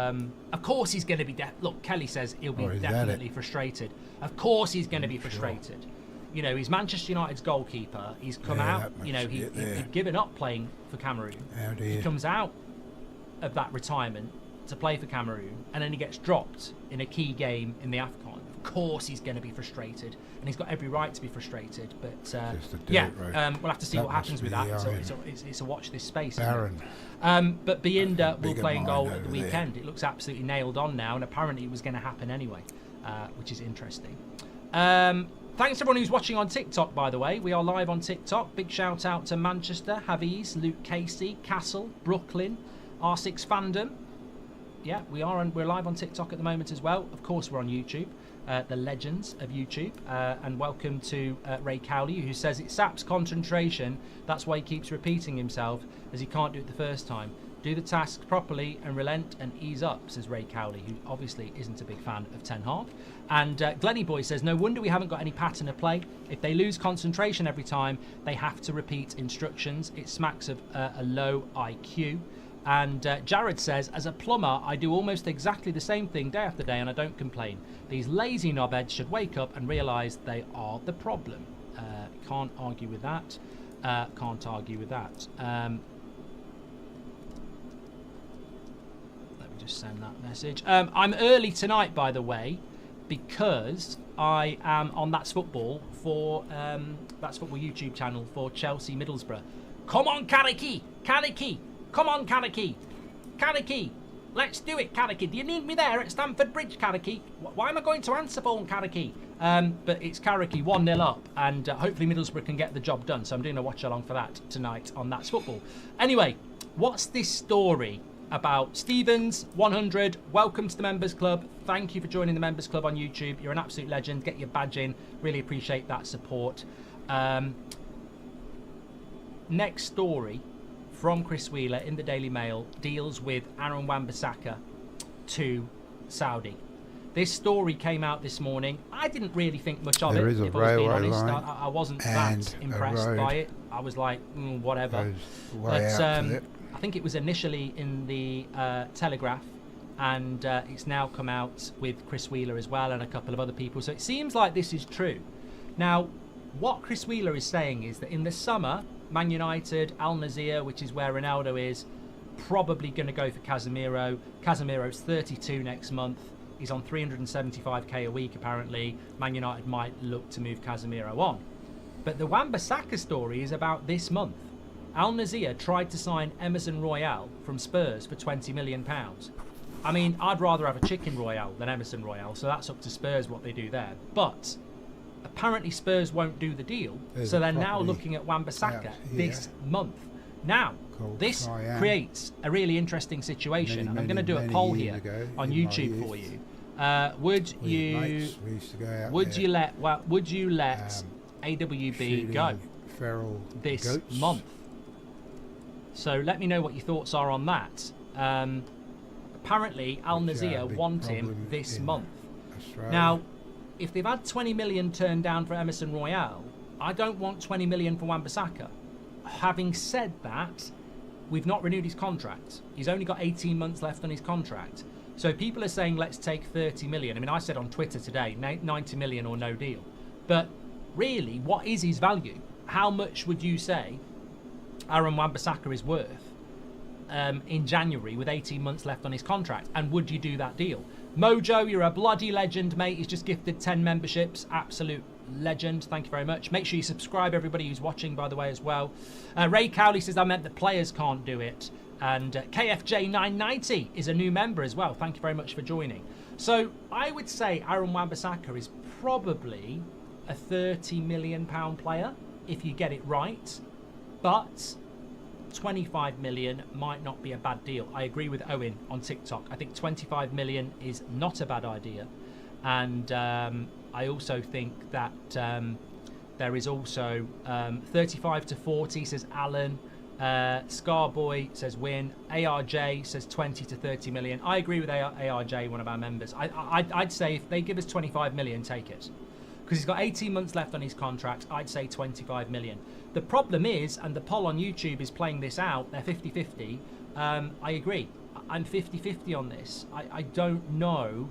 Of course he's going to be. Look, Kelly says he'll be Or is that definitely it? frustrated. Of course he's going to be frustrated. You know, he's Manchester United's goalkeeper. He's come Yeah, out. that You know, must be it there. he'd given up playing for Cameroon. Oh He dear. comes out of that retirement to play for Cameroon, and then he gets dropped in a key game in the AFCON. Of course he's going to be frustrated, and he's got every right to be frustrated. But Just a dirt yeah, road. we'll have to see That what must happens with be that. So the it's a watch this space. isn't it? Barren. But Bienda will bigger play in mine goal over at the there. weekend. It looks absolutely nailed on now, and apparently it was going to happen anyway, which is interesting. Thanks to everyone who's watching on TikTok, by the way. We are live on TikTok. Big shout out to Manchester, Haviz, Luke Casey, Castle, Brooklyn, R6 Fandom. Yeah, we're live on TikTok at the moment as well. Of course, we're on YouTube, the legends of YouTube. And welcome to Ray Cowley, who says it saps concentration. That's why he keeps repeating himself, as he can't do it the first time. Do the task properly and relent and ease up, says Ray Cowley, who obviously isn't a big fan of Ten Hag. And Glenny Boy says, no wonder we haven't got any pattern of play. If they lose concentration every time, they have to repeat instructions. It smacks of a low IQ. And Jared says, as a plumber, I do almost exactly the same thing day after day and I don't complain. These lazy knobheads should wake up and realise they are the problem. Can't argue with that. Can't argue with that. Let me just send that message. I'm early tonight, by the way, because I am on That's Football for That's Football YouTube channel for Chelsea Middlesbrough. Come on, Kariki! Kariki! Come on, Kariki! Kariki! Let's do it, Kariki. Do you need me there at Stamford Bridge, Kariki? Why am I going to answer phone, Kariki? But it's Kariki 1-0 up, and hopefully Middlesbrough can get the job done. So I'm doing a watch along for that tonight on That's Football. Anyway, what's this story about? Stevens 100, welcome to the Members Club. Thank you for joining the Members Club on YouTube. You're an absolute legend. Get your badge in. Really appreciate that support. Next story from Chris Wheeler in the Daily Mail deals with Aaron Wan-Bissaka to Saudi. This story came out this morning. I didn't really think much of There it. is a If I was being railway honest, line I wasn't that and a impressed road by it. I was like, whatever. Goes way out to it. I think it was initially in the Telegraph, and it's now come out with Chris Wheeler as well and a couple of other people. So it seems like this is true. Now, what Chris Wheeler is saying is that in the summer, Man United, Al Nassr, which is where Ronaldo is, probably going to go for Casemiro. Casemiro's 32 next month. He's on 375k a week apparently. Man United might look to move Casemiro on. But the Wan-Bissaka story is about this month. Al Nassr tried to sign Emerson Royale from Spurs for £20 million. I mean, I'd rather have a chicken Royale than Emerson Royale, so that's up to Spurs what they do there. But apparently Spurs won't do the deal, so they're now looking at Wan-Bissaka this month. Now, this creates a really interesting situation, and I'm going to do a poll here on YouTube for you. Would you let AWB go this month? So let me know what your thoughts are on that. Apparently Al Nassr want him this month. Now, if they've had 20 million turned down for Emerson Royale, I don't want 20 million for Wan-Bissaka. Having said that, we've not renewed his contract. He's only got 18 months left on his contract. So people are saying, let's take 30 million. I mean, I said on Twitter today, 90 million or no deal. But really, what is his value? How much would you say Aaron Wan-Bissaka is worth in January with 18 months left on his contract? And would you do that deal? Mojo, you're a bloody legend, mate. He's just gifted 10 memberships. Absolute legend. Thank you very much. Make sure you subscribe, everybody who's watching, by the way, as well. Ray Cowley says, I meant the players can't do it. And KFJ990 is a new member as well. Thank you very much for joining. So I would say Aaron Wan-Bissaka is probably a £30 million player if you get it right. But 25 million might not be a bad deal. I agree with Owen on TikTok. I think 25 million is not a bad idea. And I also think that there is also 35 to 40, says Alan. Scarboy says win. ARJ says 20 to 30 million. I agree with ARJ, one of our members. I'd say if they give us 25 million, take it. Because he's got 18 months left on his contract. I'd say 25 million. The problem is, and the poll on YouTube is playing this out, they're 50-50. I agree. I'm 50-50 on this. I don't know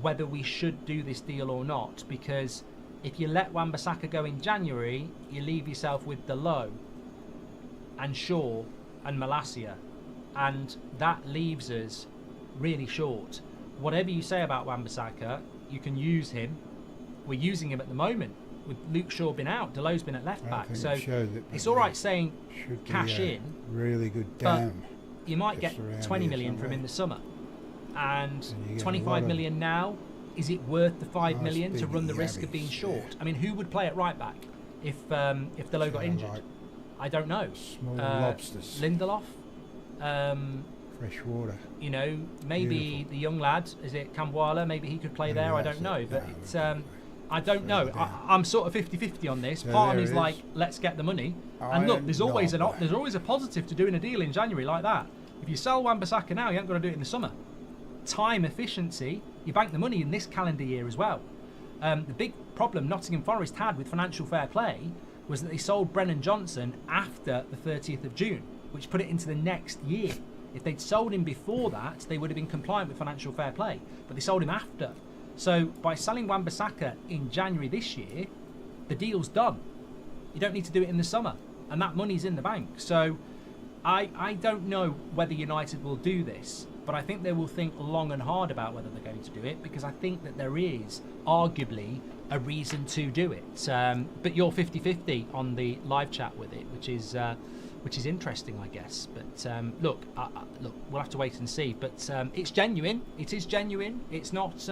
whether we should do this deal or not, because if you let Wan-Bissaka go in January, you leave yourself with Delo and Shaw and Malacia, and that leaves us really short. Whatever you say about Wan-Bissaka, you can use him. We're using him at the moment with Luke Shaw been out, Delo's been at left back, so it's all right saying cash in, really good but you might get 20 million from him in the summer, and 25 million now. Is it worth the 5 million to run the risk of being short? I mean, who would play at right back if Delo got injured? I don't know. Small lobsters. Lindelof. Fresh water. You know, maybe Beautiful. the young lad, is it Kamwala? Maybe he could play there. I don't know, but it's I don't know. I'm sort of 50-50 on this. So Part of me there is it like, is. let's get the money. I And look, am there's always not. there's always a positive to doing a deal in January like that. If you sell Wan-Bissaka now, you ain't got to do it in the summer. Time efficiency, you bank the money in this calendar year as well. The big problem Nottingham Forest had with financial fair play was that they sold Brennan Johnson after the 30th of June, which put it into the next year. If they'd sold him before that, they would have been compliant with financial fair play, but they sold him after. So by selling Wan-Bissaka in January this year, the deal's done. You don't need to do it in the summer, and that money's in the bank. So I don't know whether United will do this, but I think they will think long and hard about whether they're going to do it, because I think that there is arguably a reason to do it. But you're 50-50 on the live chat with it, which is interesting, I guess. But look, we'll have to wait and see. But it's genuine. It is genuine. It's not.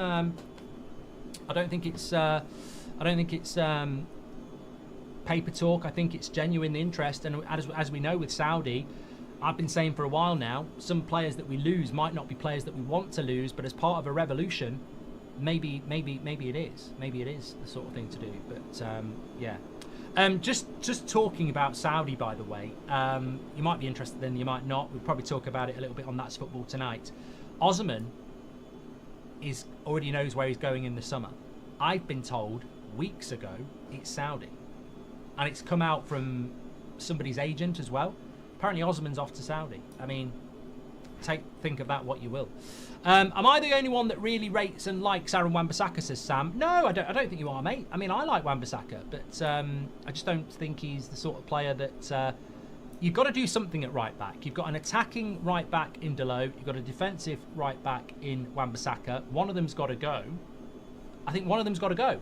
I don't think it's paper talk. I think it's genuine interest. And as we know with Saudi, I've been saying for a while now, some players that we lose might not be players that we want to lose, but as part of a revolution, maybe it is. Maybe it is the sort of thing to do. But yeah. Just talking about Saudi, by the way, you might be interested in, you might not. We'll probably talk about it a little bit on That's Football tonight. Osman is already knows where he's going in the summer. I've been told weeks ago it's Saudi, and it's come out from somebody's agent as well. Apparently Osman's off to Saudi. I mean, think of that what you will. Am I the only one that really rates and likes Aaron Wan-Bissaka, says Sam? No, I don't think you are, mate. I mean, I like Wan-Bissaka, but I just don't think he's the sort of player that you've got to do something at right back. You've got an attacking right back in Delo. You've got a defensive right back in Wan-Bissaka. One of them's got to go. I think one of them's got to go.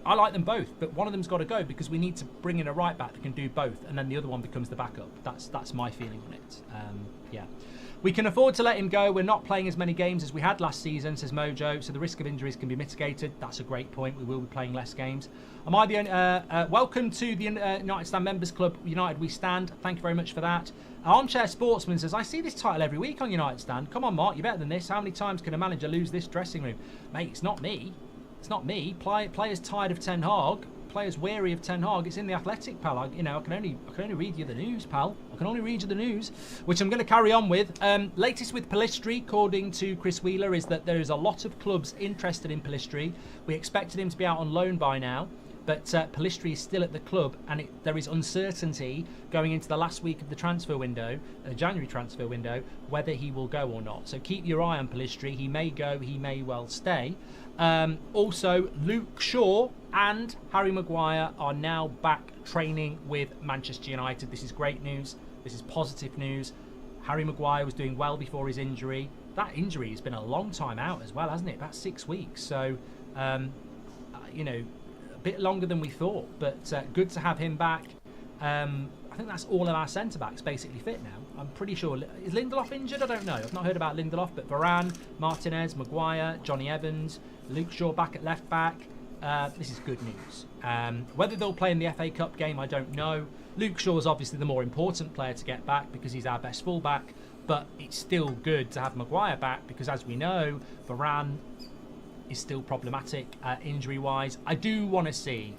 I like them both, but one of them's got to go because we need to bring in a right back that can do both, and then the other one becomes the backup. That's my feeling on it. Yeah. We can afford to let him go. We're not playing as many games as we had last season, says Mojo, so the risk of injuries can be mitigated. That's a great point. We will be playing less games. Am I the only... welcome to the United Stand Members Club, United We Stand. Thank you very much for that. Armchair Sportsman says, I see this title every week on United Stand. Come on, Mark, you're better than this. How many times can a manager lose this dressing room? Mate, it's not me. It's not me. Players tired of Ten Hag. Players weary of Ten Hag. It's in the Athletic, pal. I can only read you the news, pal. I can only read you the news, which I'm going to carry on with. Latest with Pellistri, according to Chris Wheeler, is that there is a lot of clubs interested in Pellistri. We expected him to be out on loan by now, but Pellistri is still at the club, and there is uncertainty going into the last week of the transfer window, the January transfer window, whether he will go or not. So keep your eye on Pellistri. He may go, he may well stay. Also, Luke Shaw and Harry Maguire are now back training with Manchester United. This is great news. This is positive news. Harry Maguire was doing well before his injury. That injury has been a long time out as well, hasn't it? About 6 weeks. So, you know, a bit longer than we thought, but good to have him back. I think that's all of our centre-backs basically fit now. I'm pretty sure. Is Lindelof injured? I don't know. I've not heard about Lindelof, but Varane, Martinez, Maguire, Johnny Evans, Luke Shaw back at left-back. This is good news. Whether they'll play in the FA Cup game, I don't know. Luke Shaw's obviously the more important player to get back because he's our best full-back, but it's still good to have Maguire back because, as we know, Varane is still problematic injury-wise. I do want to see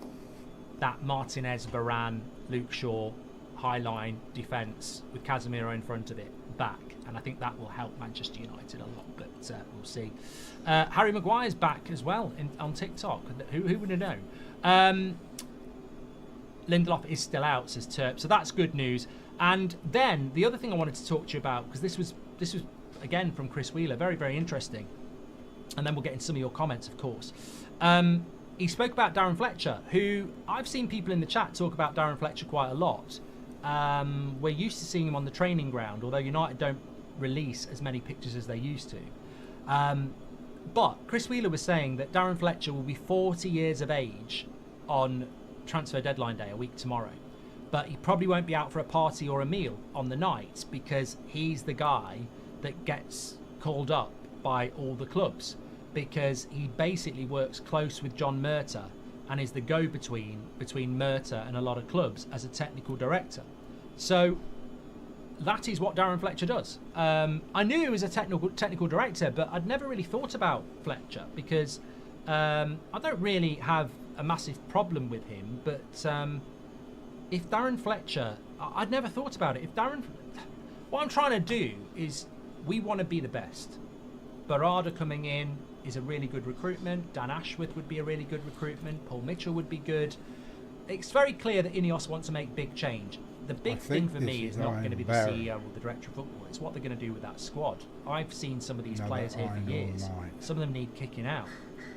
that Martinez, Varane, Luke Shaw high line defence with Casemiro in front of it back, and I think that will help Manchester United a lot, but we'll see. Harry Maguire's back as well on TikTok. Who would have known? Lindelof is still out, says Terp, so that's good news. And then the other thing I wanted to talk to you about, because this was again from Chris Wheeler, very, very interesting, and then we'll get into some of your comments, of course. He spoke about Darren Fletcher, who I've seen people in the chat talk about Darren Fletcher quite a lot. We're used to seeing him on the training ground, although United don't release as many pictures as they used to. But Chris Wheeler was saying that Darren Fletcher will be 40 years of age on transfer deadline day, a week tomorrow. But he probably won't be out for a party or a meal on the night because he's the guy that gets called up by all the clubs, because he basically works close with John Murtagh and is the go-between between Murtagh and a lot of clubs as a technical director. So that is what Darren Fletcher does. I knew he was a technical director, but I'd never really thought about Fletcher because I don't really have a massive problem with him. But if Darren Fletcher, I'd never thought about it. What I'm trying to do is, we want to be the best. Barada coming in is a really good recruitment. Dan Ashworth would be a really good recruitment. Paul Mitchell would be good. It's very clear that Ineos want to make big change. The big thing for me is not going to be the CEO or the director of football. It's what they're going to do with that squad. I've seen some of these players here for years. Some of them need kicking out.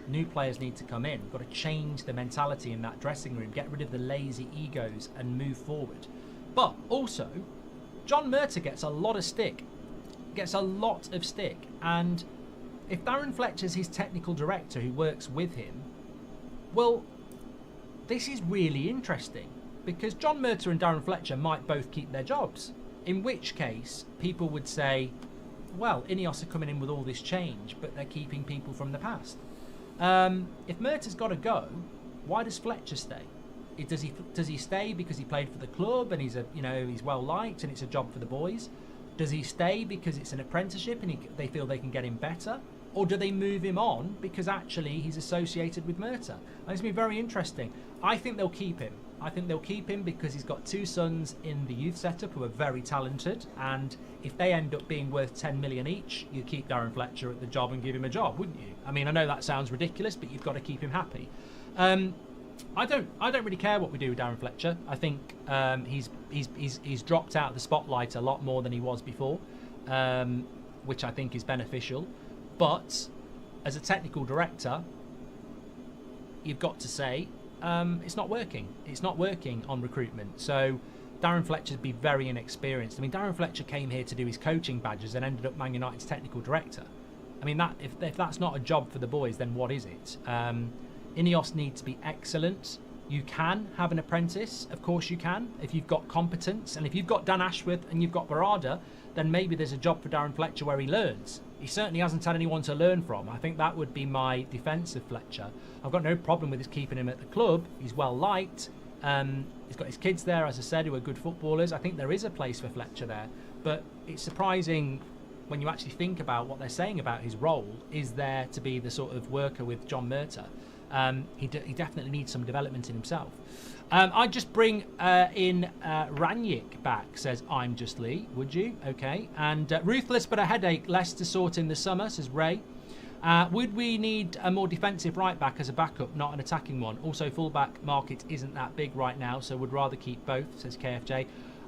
New players need to come in. We've got to change the mentality in that dressing room. Get rid of the lazy egos and move forward. But also, John Murtagh gets a lot of stick. And if Darren Fletcher's his technical director who works with him, well, this is really interesting because John Murtagh and Darren Fletcher might both keep their jobs, in which case people would say, well, Ineos are coming in with all this change, but they're keeping people from the past. If Murtagh's got to go, why does Fletcher stay? Does he stay because he played for the club and he's well liked and it's a job for the boys? Does he stay because it's an apprenticeship and they feel they can get him better? Or do they move him on because actually he's associated with Murtagh? And it's been very interesting. I think they'll keep him. I think they'll keep him because he's got 2 sons in the youth setup who are very talented, and if they end up being worth 10 million each, you'd keep Darren Fletcher at the job and give him a job, wouldn't you? I mean, I know that sounds ridiculous, but you've got to keep him happy. I don't really care what we do with Darren Fletcher. I think he's dropped out of the spotlight a lot more than he was before, which I think is beneficial. But as a technical director, you've got to say it's not working. It's not working on recruitment. So Darren Fletcher'd be very inexperienced. I mean, Darren Fletcher came here to do his coaching badges and ended up Man United's technical director. I mean, that if that's not a job for the boys, then what is it? Ineos need to be excellent. You can have an apprentice, of course you can, if you've got competence. And if you've got Dan Ashworth and you've got Barada, then maybe there's a job for Darren Fletcher where he learns. He certainly hasn't had anyone to learn from. I think that would be my defence of Fletcher. I've got no problem with his keeping him at the club. He's well liked. He's got his kids there, as I said, who are good footballers. I think there is a place for Fletcher there. But it's surprising when you actually think about what they're saying about his role is there to be the sort of worker with John Murtagh. He definitely needs some development in himself. I'd just bring in Ranyik back, says I'm Just Lee, would you? Okay. And ruthless but a headache, less to sort in the summer, says Ray. Would we need a more defensive right back as a backup, not an attacking one? Also, fullback market isn't that big right now, so would rather keep both, says KFJ.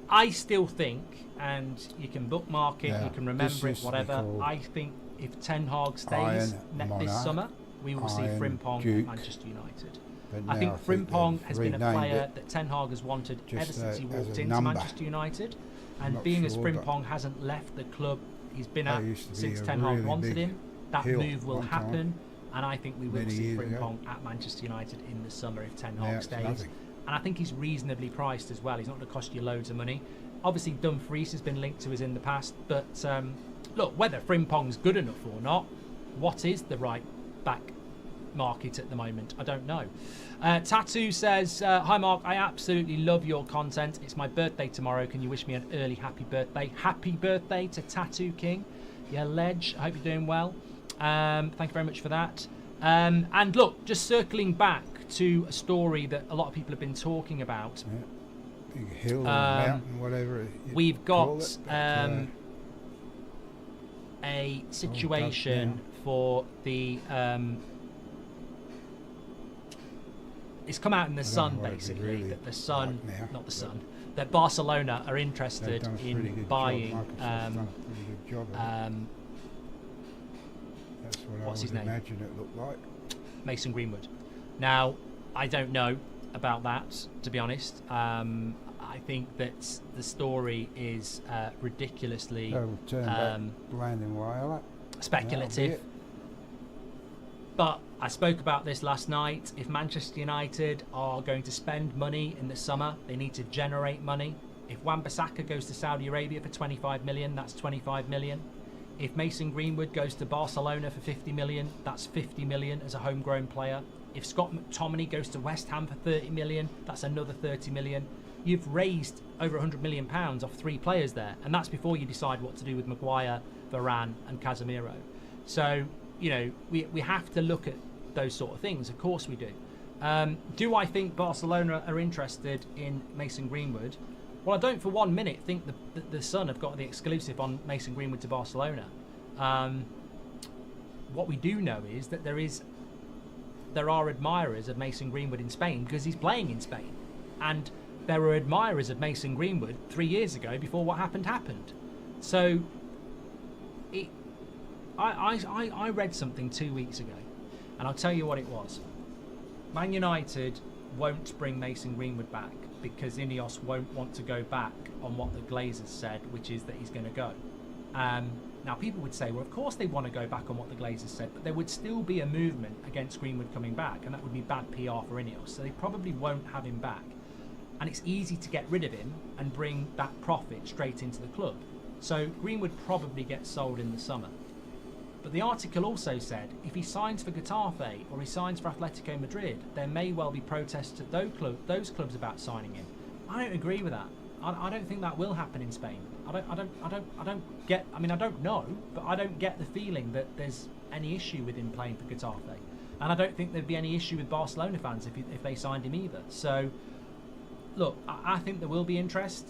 I still think, and you can bookmark it, you can remember it, whatever. I think if Ten Hag stays this summer, we will see Frimpong at Manchester United. I think Frimpong has been a player that Ten Hag has wanted ever since he walked into Manchester United. And being as Frimpong hasn't left the club he's been at since Ten Hag wanted him, that move will happen. And I think we will see Frimpong at Manchester United in the summer if Ten Hag stays. And I think he's reasonably priced as well. He's not going to cost you loads of money. Obviously, Dumfries has been linked to us in the past. But look, whether Frimpong's good enough or not, what is the right back market at the moment? I don't know. Tattoo says, hi Mark, I absolutely love your content. It's my birthday tomorrow. Can you wish me an early happy birthday? Happy birthday to Tattoo King. Yeah, Ledge. I hope you're doing well. Thank you very much for that. And look, just circling back to a story that a lot of people have been talking about. Yeah. Big hill or mountain, whatever. We've got a situation for the it's come out in the Sun basically that the Sun, not the Sun, that Barcelona are interested in buying what's his name? Imagine it looked like Mason Greenwood. Now, I don't know about that, to be honest. I think that the story is ridiculously speculative. But I spoke about this last night. If Manchester United are going to spend money in the summer, they need to generate money. If Wan-Bissaka goes to Saudi Arabia for 25 million, that's 25 million. If Mason Greenwood goes to Barcelona for 50 million, that's 50 million as a homegrown player. If Scott McTominay goes to West Ham for 30 million, that's another 30 million. You've raised over 100 million pounds off 3 players there, and that's before you decide what to do with Maguire, Varane and Casemiro. So, you know, we have to look at those sort of things. Of course we do. Do I think Barcelona are interested in Mason Greenwood? Well, I don't for 1 minute think the Sun have got the exclusive on Mason Greenwood to Barcelona. What we do know is that there are admirers of Mason Greenwood in Spain because he's playing in Spain. And there were admirers of Mason Greenwood 3 years ago before what happened. So I read something 2 weeks ago, and I'll tell you what it was. Man United won't bring Mason Greenwood back because Ineos won't want to go back on what the Glazers said, which is that he's going to go. Now, people would say, well, of course they want to go back on what the Glazers said, but there would still be a movement against Greenwood coming back, and that would be bad PR for Ineos, so they probably won't have him back. And it's easy to get rid of him and bring that profit straight into the club. So Greenwood probably gets sold in the summer. But the article also said if he signs for Getafe or he signs for Atletico Madrid, there may well be protests at those clubs about signing him. I don't agree with that. I don't think that will happen in Spain. I don't know, but I don't get the feeling that there's any issue with him playing for Getafe. And I don't think there'd be any issue with Barcelona fans if they signed him either. So look, I think there will be interest.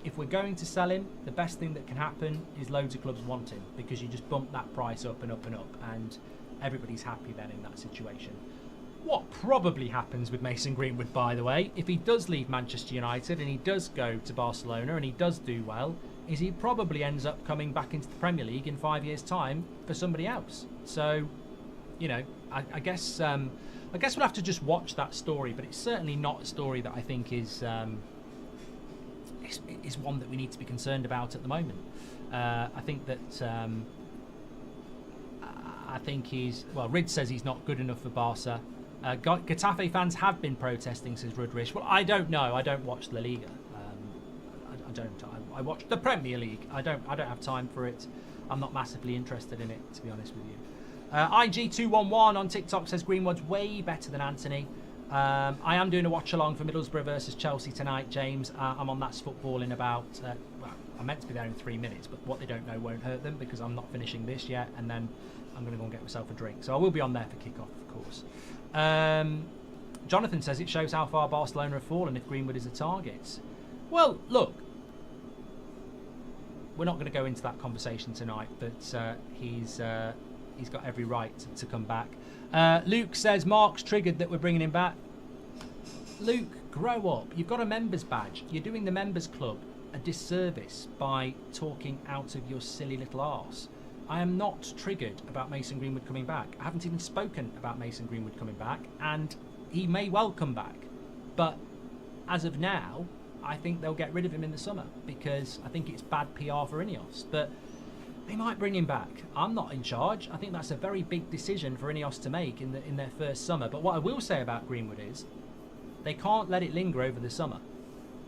If we're going to sell him, the best thing that can happen is loads of clubs want him, because you just bump that price up and up and up, and everybody's happy then in that situation. What probably happens with Mason Greenwood, by the way, if he does leave Manchester United and he does go to Barcelona and he does do well, is he probably ends up coming back into the Premier League in 5 years' time for somebody else. So, you know, I guess we'll have to just watch that story, but it's certainly not a story that I think is one that we need to be concerned about at the moment. I think that Rid says he's not good enough for Barca. Getafe fans have been protesting, says Rudrish. Well, I don't know. I don't watch La Liga. I don't. I watch the Premier League. I don't have time for it. I'm not massively interested in it, to be honest with you. IG211 on TikTok says Greenwood's way better than Anthony. I am doing a watch along for Middlesbrough versus Chelsea tonight, James. I'm on That's Football in about. I'm meant to be there in 3 minutes, but what they don't know won't hurt them, because I'm not finishing this yet, and then I'm going to go and get myself a drink. So I will be on there for kickoff, of course. Jonathan says it shows how far Barcelona have fallen if Greenwood is a target. Well, look, we're not going to go into that conversation tonight, but he's got every right to come back. Luke says Mark's triggered that we're bringing him back. Luke, grow up. You've got a members badge. You're doing the members club a disservice by talking out of your silly little arse. I am not triggered about Mason Greenwood coming back. I haven't even spoken about Mason Greenwood coming back, and he may well come back. But as of now, I think they'll get rid of him in the summer, because I think it's bad PR for Ineos. But they might bring him back. I'm not in charge. I think that's a very big decision for Ineos to make in their first summer. But what I will say about Greenwood is they can't let it linger over the summer.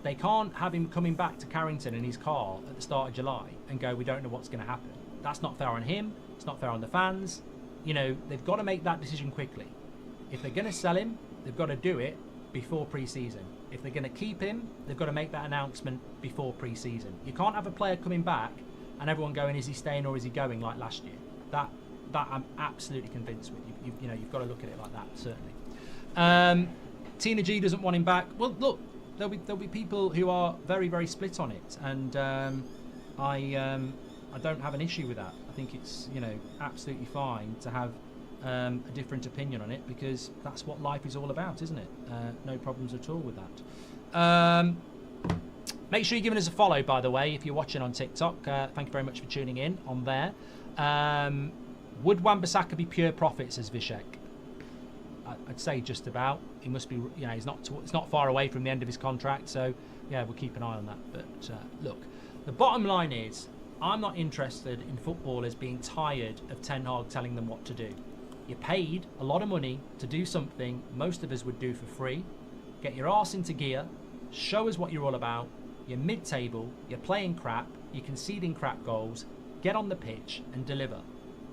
They can't have him coming back to Carrington in his car at the start of July and go, we don't know what's going to happen. That's not fair on him. It's not fair on the fans. You know, they've got to make that decision quickly. If they're going to sell him, they've got to do it before pre-season. If they're going to keep him, they've got to make that announcement before pre-season. You can't have a player coming back and everyone going, is he staying or is he going, like last year? That I'm absolutely convinced with. You've got to look at it like that, certainly. Tina G doesn't want him back. Well, look, there'll be people who are very, very split on it, and I don't have an issue with that. I think it's, absolutely fine to have a different opinion on it, because that's what life is all about, isn't it? No problems at all with that. Make sure you're giving us a follow, by the way, if you're watching on TikTok. Thank you very much for tuning in on there. Would Wan-Bissaka be pure profit, says Vishek? I'd say just about. He must be, it's not far away from the end of his contract, so yeah, we'll keep an eye on that. But look, the bottom line is, I'm not interested in footballers being tired of Ten Hag telling them what to do. You're paid a lot of money to do something most of us would do for free. Get your arse into gear, show us what you're all about. You're mid-table, you're playing crap, you're conceding crap goals. Get on the pitch and deliver.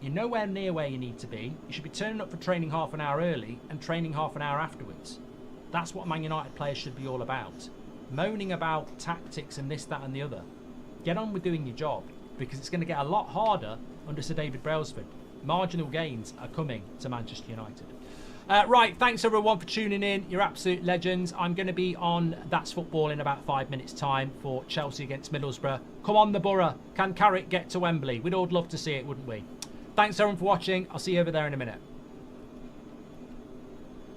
You're nowhere near where you need to be. You should be turning up for training half an hour early and training half an hour afterwards. That's what Man United players should be all about. Moaning about tactics and this, that and the other. Get on with doing your job, because it's going to get a lot harder under Sir David Brailsford. Marginal gains are coming to Manchester United. Right, thanks everyone for tuning in. You're absolute legends. I'm going to be on That's Football in about 5 minutes' time for Chelsea against Middlesbrough. Come on, the Borough. Can Carrick get to Wembley? We'd all love to see it, wouldn't we? Thanks everyone for watching. I'll see you over there in a minute.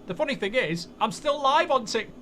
The funny thing is, I'm still live on TikTok.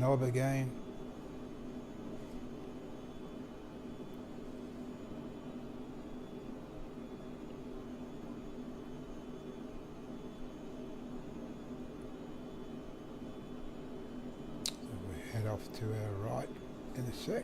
knob again. So we head off to our right in a sec.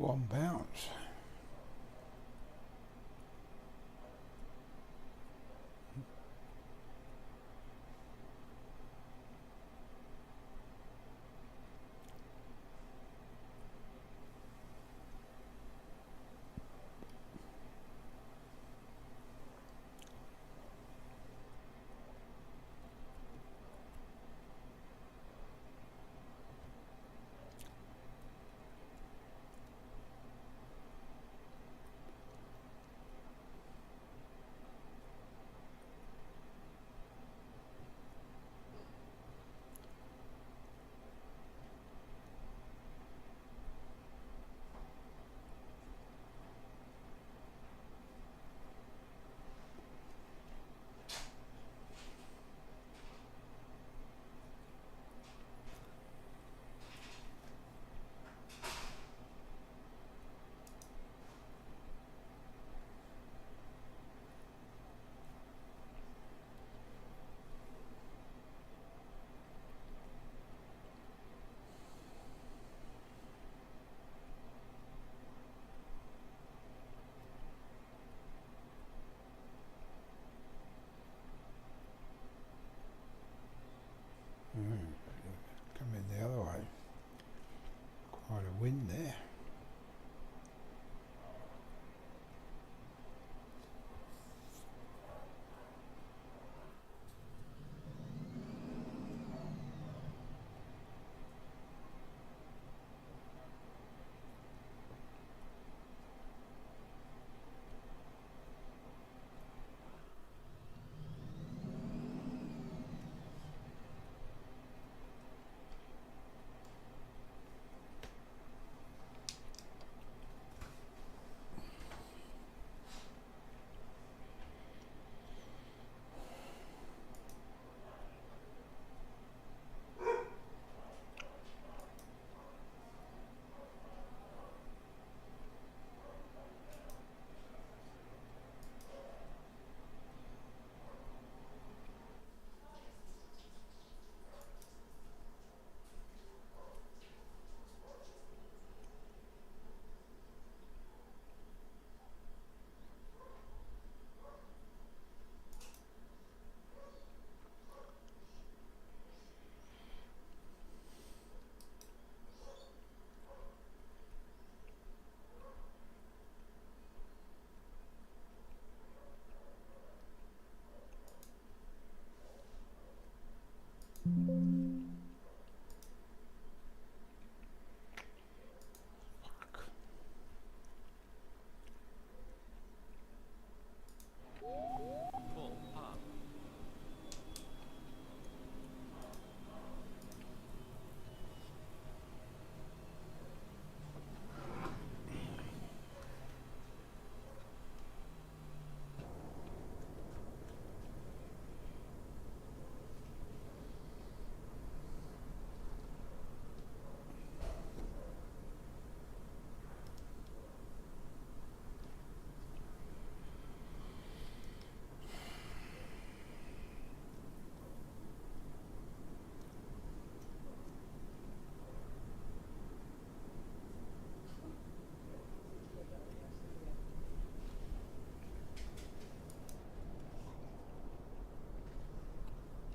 £1.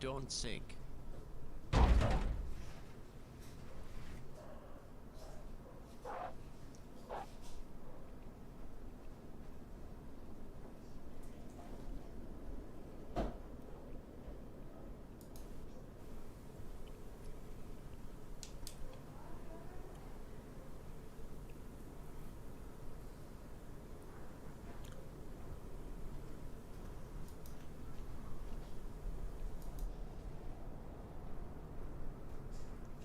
Don't sink.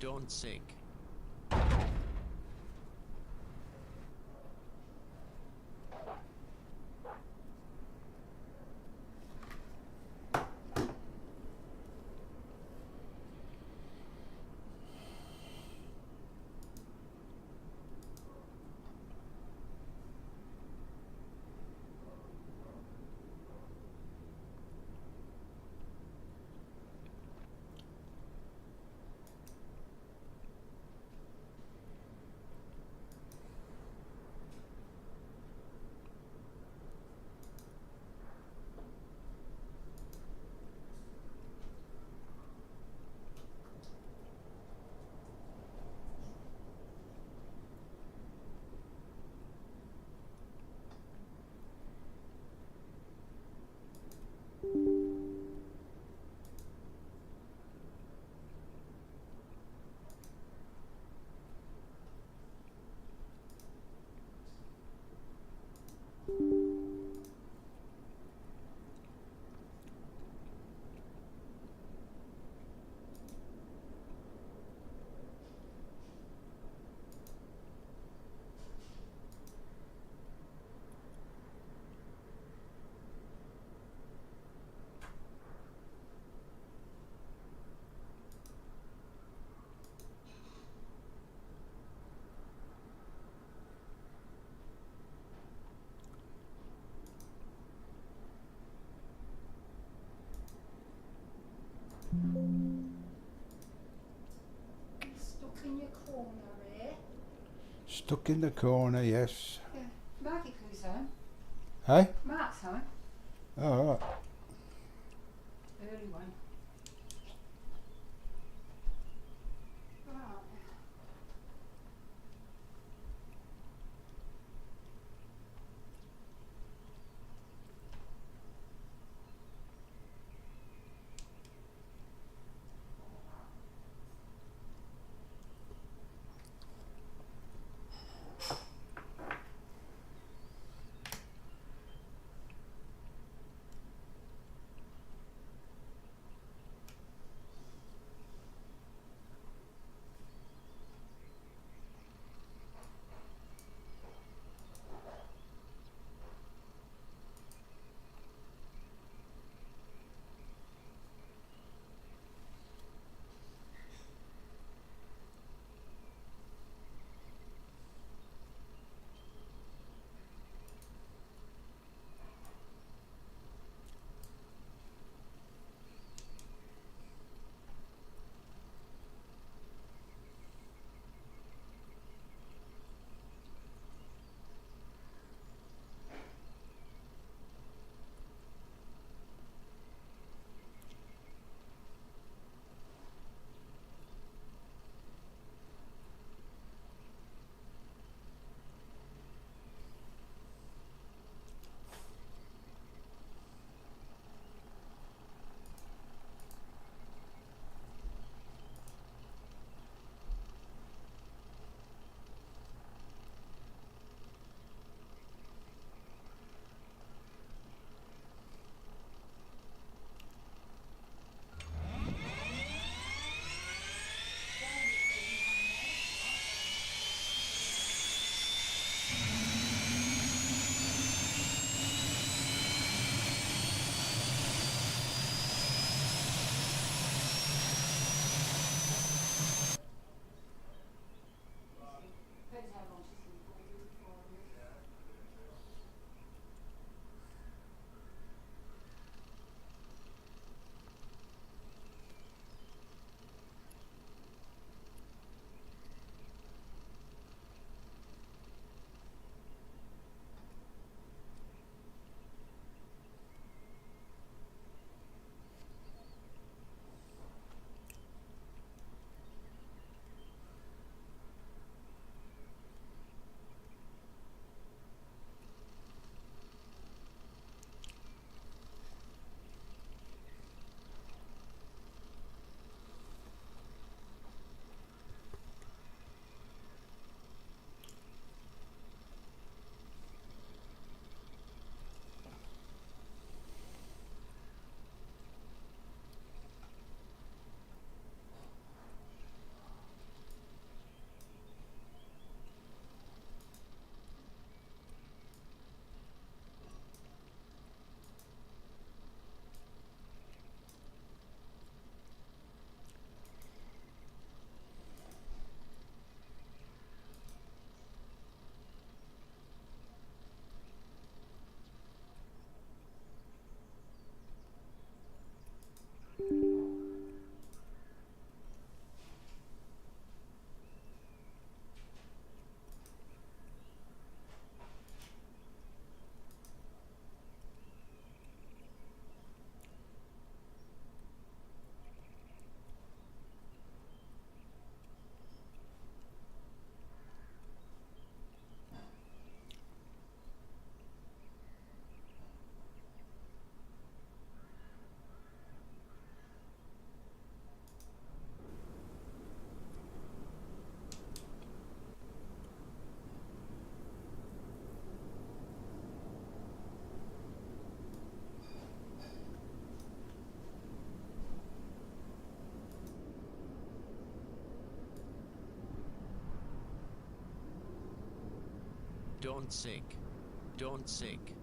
Don't sink. Stuck in your corner here. Stuck in the corner, yes. Yeah. Marky Poo's home. Hey? Mark's home. All right. Early one. Right. Don't sink. Don't sink.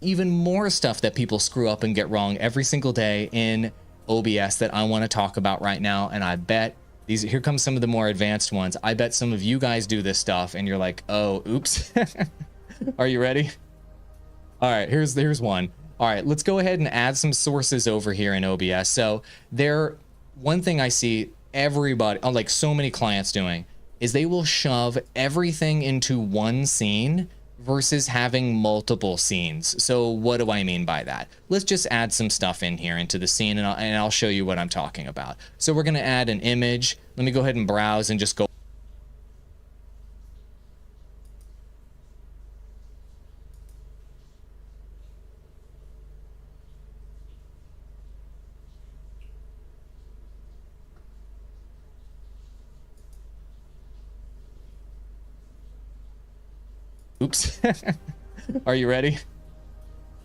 even more stuff that people screw up and get wrong every single day in OBS that I want to talk about right now. And I bet here comes some of the more advanced ones. I bet some of you guys do this stuff and you're like, oh, oops. Are you ready? All right, here's one. All right, let's go ahead and add some sources over here in OBS. So one thing I see everybody, like so many clients doing, is they will shove everything into one scene versus having multiple scenes. So what do I mean by that? Let's just add some stuff in here into the scene, and I'll show you what I'm talking about. So we're gonna add an image. Let me go ahead and browse and just go. Oops. Are you ready?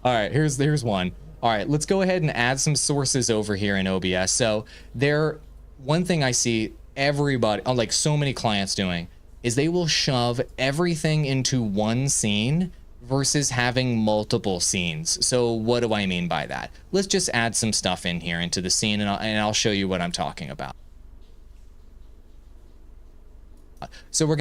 All right, here's one. All right, let's go ahead and add some sources over here in OBS. So one thing I see everybody, like so many clients doing, is they will shove everything into one scene versus having multiple scenes. So what do I mean by that? Let's just add some stuff in here into the scene, and I'll show you what I'm talking about. So we're